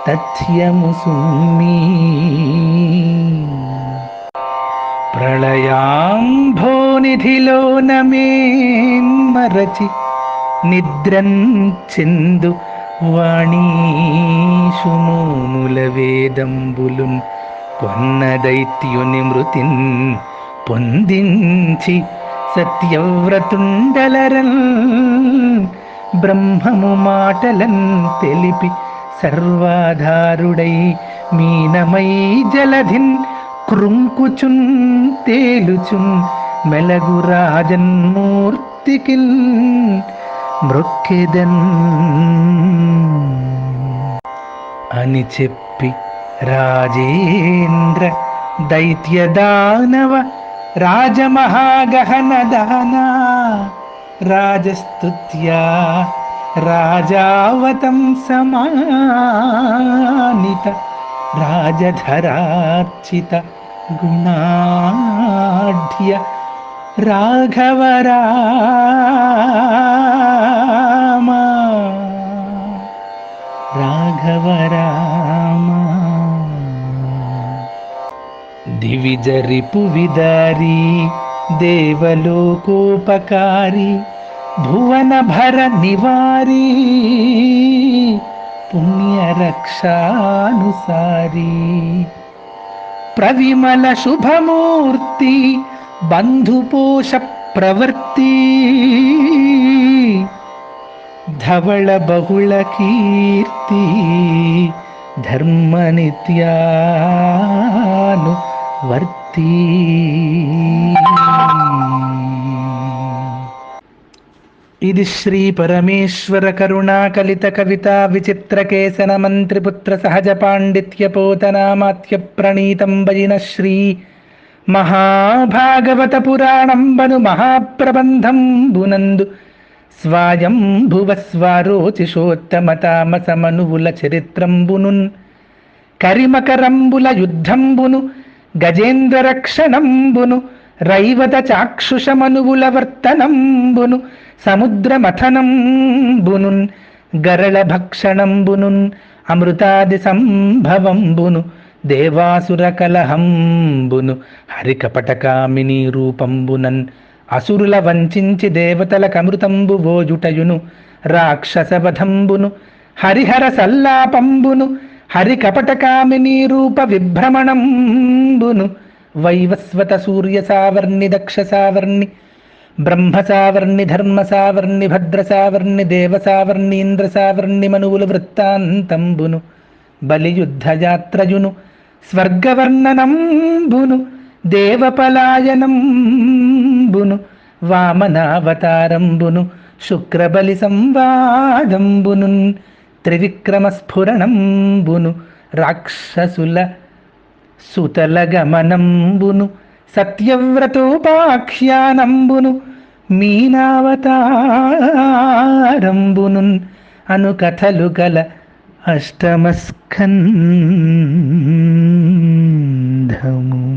తథ్యము సుమ్మీ. ప్రళయాంభోనిధిలోన మరచి నిద్రన్ చిందు వాణీషుమూల వేదంబులున్ కొన్న దైత్యుని మృతిన్ పొందించి సత్యవ్రతుండలరన్ బ్రహ్మము మాటలన్ తెలిపి సర్వాధారుడై మీనమై జలధిన్ కృంకుచున్ తేలుచున్ మెలగు రాజన్మూర్తికిల్ మృక్కెదన్ అని చెప్పి రాజేంద్ర దైత్య దానవ రాజమహాగహన దహన రాజస్తుత్యా రాజావతం సమానిత రాజధరార్చిత గుణాఢ్య రాఘవరామ రాఘవరామ. దివిజరిపు విదారి దేవలోకోపకారి భువన భర నివారి పుణ్యరక్షానుసారి ప్రవిమల శుభమూర్తి బంధుపోష ప్రవృత్తి ధవళ బహుళ కీర్తి ధర్మ నిత్యాను వర్తి. ఇది శ్రీ పరమేశ్వర కరుణాకలిత కవిత విచిత్రకేశన మంత్రిపుత్ర సహజ పాండిత్య పోతనామాత్య ప్రణీతం వజిన శ్రీ మహాభాగవత పురాణంబను మహాప్రబంధం బునందు స్వాయంభువ స్వారోచిషోత్తమ తామసమనువుల చరిత్రంబునున్ కరిమకరంబుల యుద్ధంబును గజేంద్ర రక్షణంబును రైవత చాక్షుషమనువుల వర్తనంబును సముద్ర మథనంబునున్ గరళ భక్షణంబునున్ అమృతాది సంభవంబును దేవాసుర కలహంబును హరికపటకామిని రూపంబునన్ అసురుల వంచించి దేవతల కమృతంబు ఓజుటయును రాక్షసవధంబును హరిహర సల్లాపంబును హరికపటకామిని రూప విభ్రమణంబును వైవస్వత సూర్య సావర్ణి దక్ష సావర్ణి బ్రహ్మ సావర్ణి ధర్మ సావర్ణి భద్ర సావర్ణి దేవ సావర్ణి ఇంద్ర సావర్ణి మనువుల వృత్తాంతంబును బలియుద్ధయాత్రయును స్వర్గవర్ణనంబును దేవపలాయనంబును వామనావతారంబును శుక్రబలి సంవాదంబును త్రివిక్రమ స్ఫురణంబును రాక్షసుల సుతల గమనంబును సత్యవ్రతోపాఖ్యానంబును మీనావతారంబును అను కథలు గల అష్టమస్కంధము.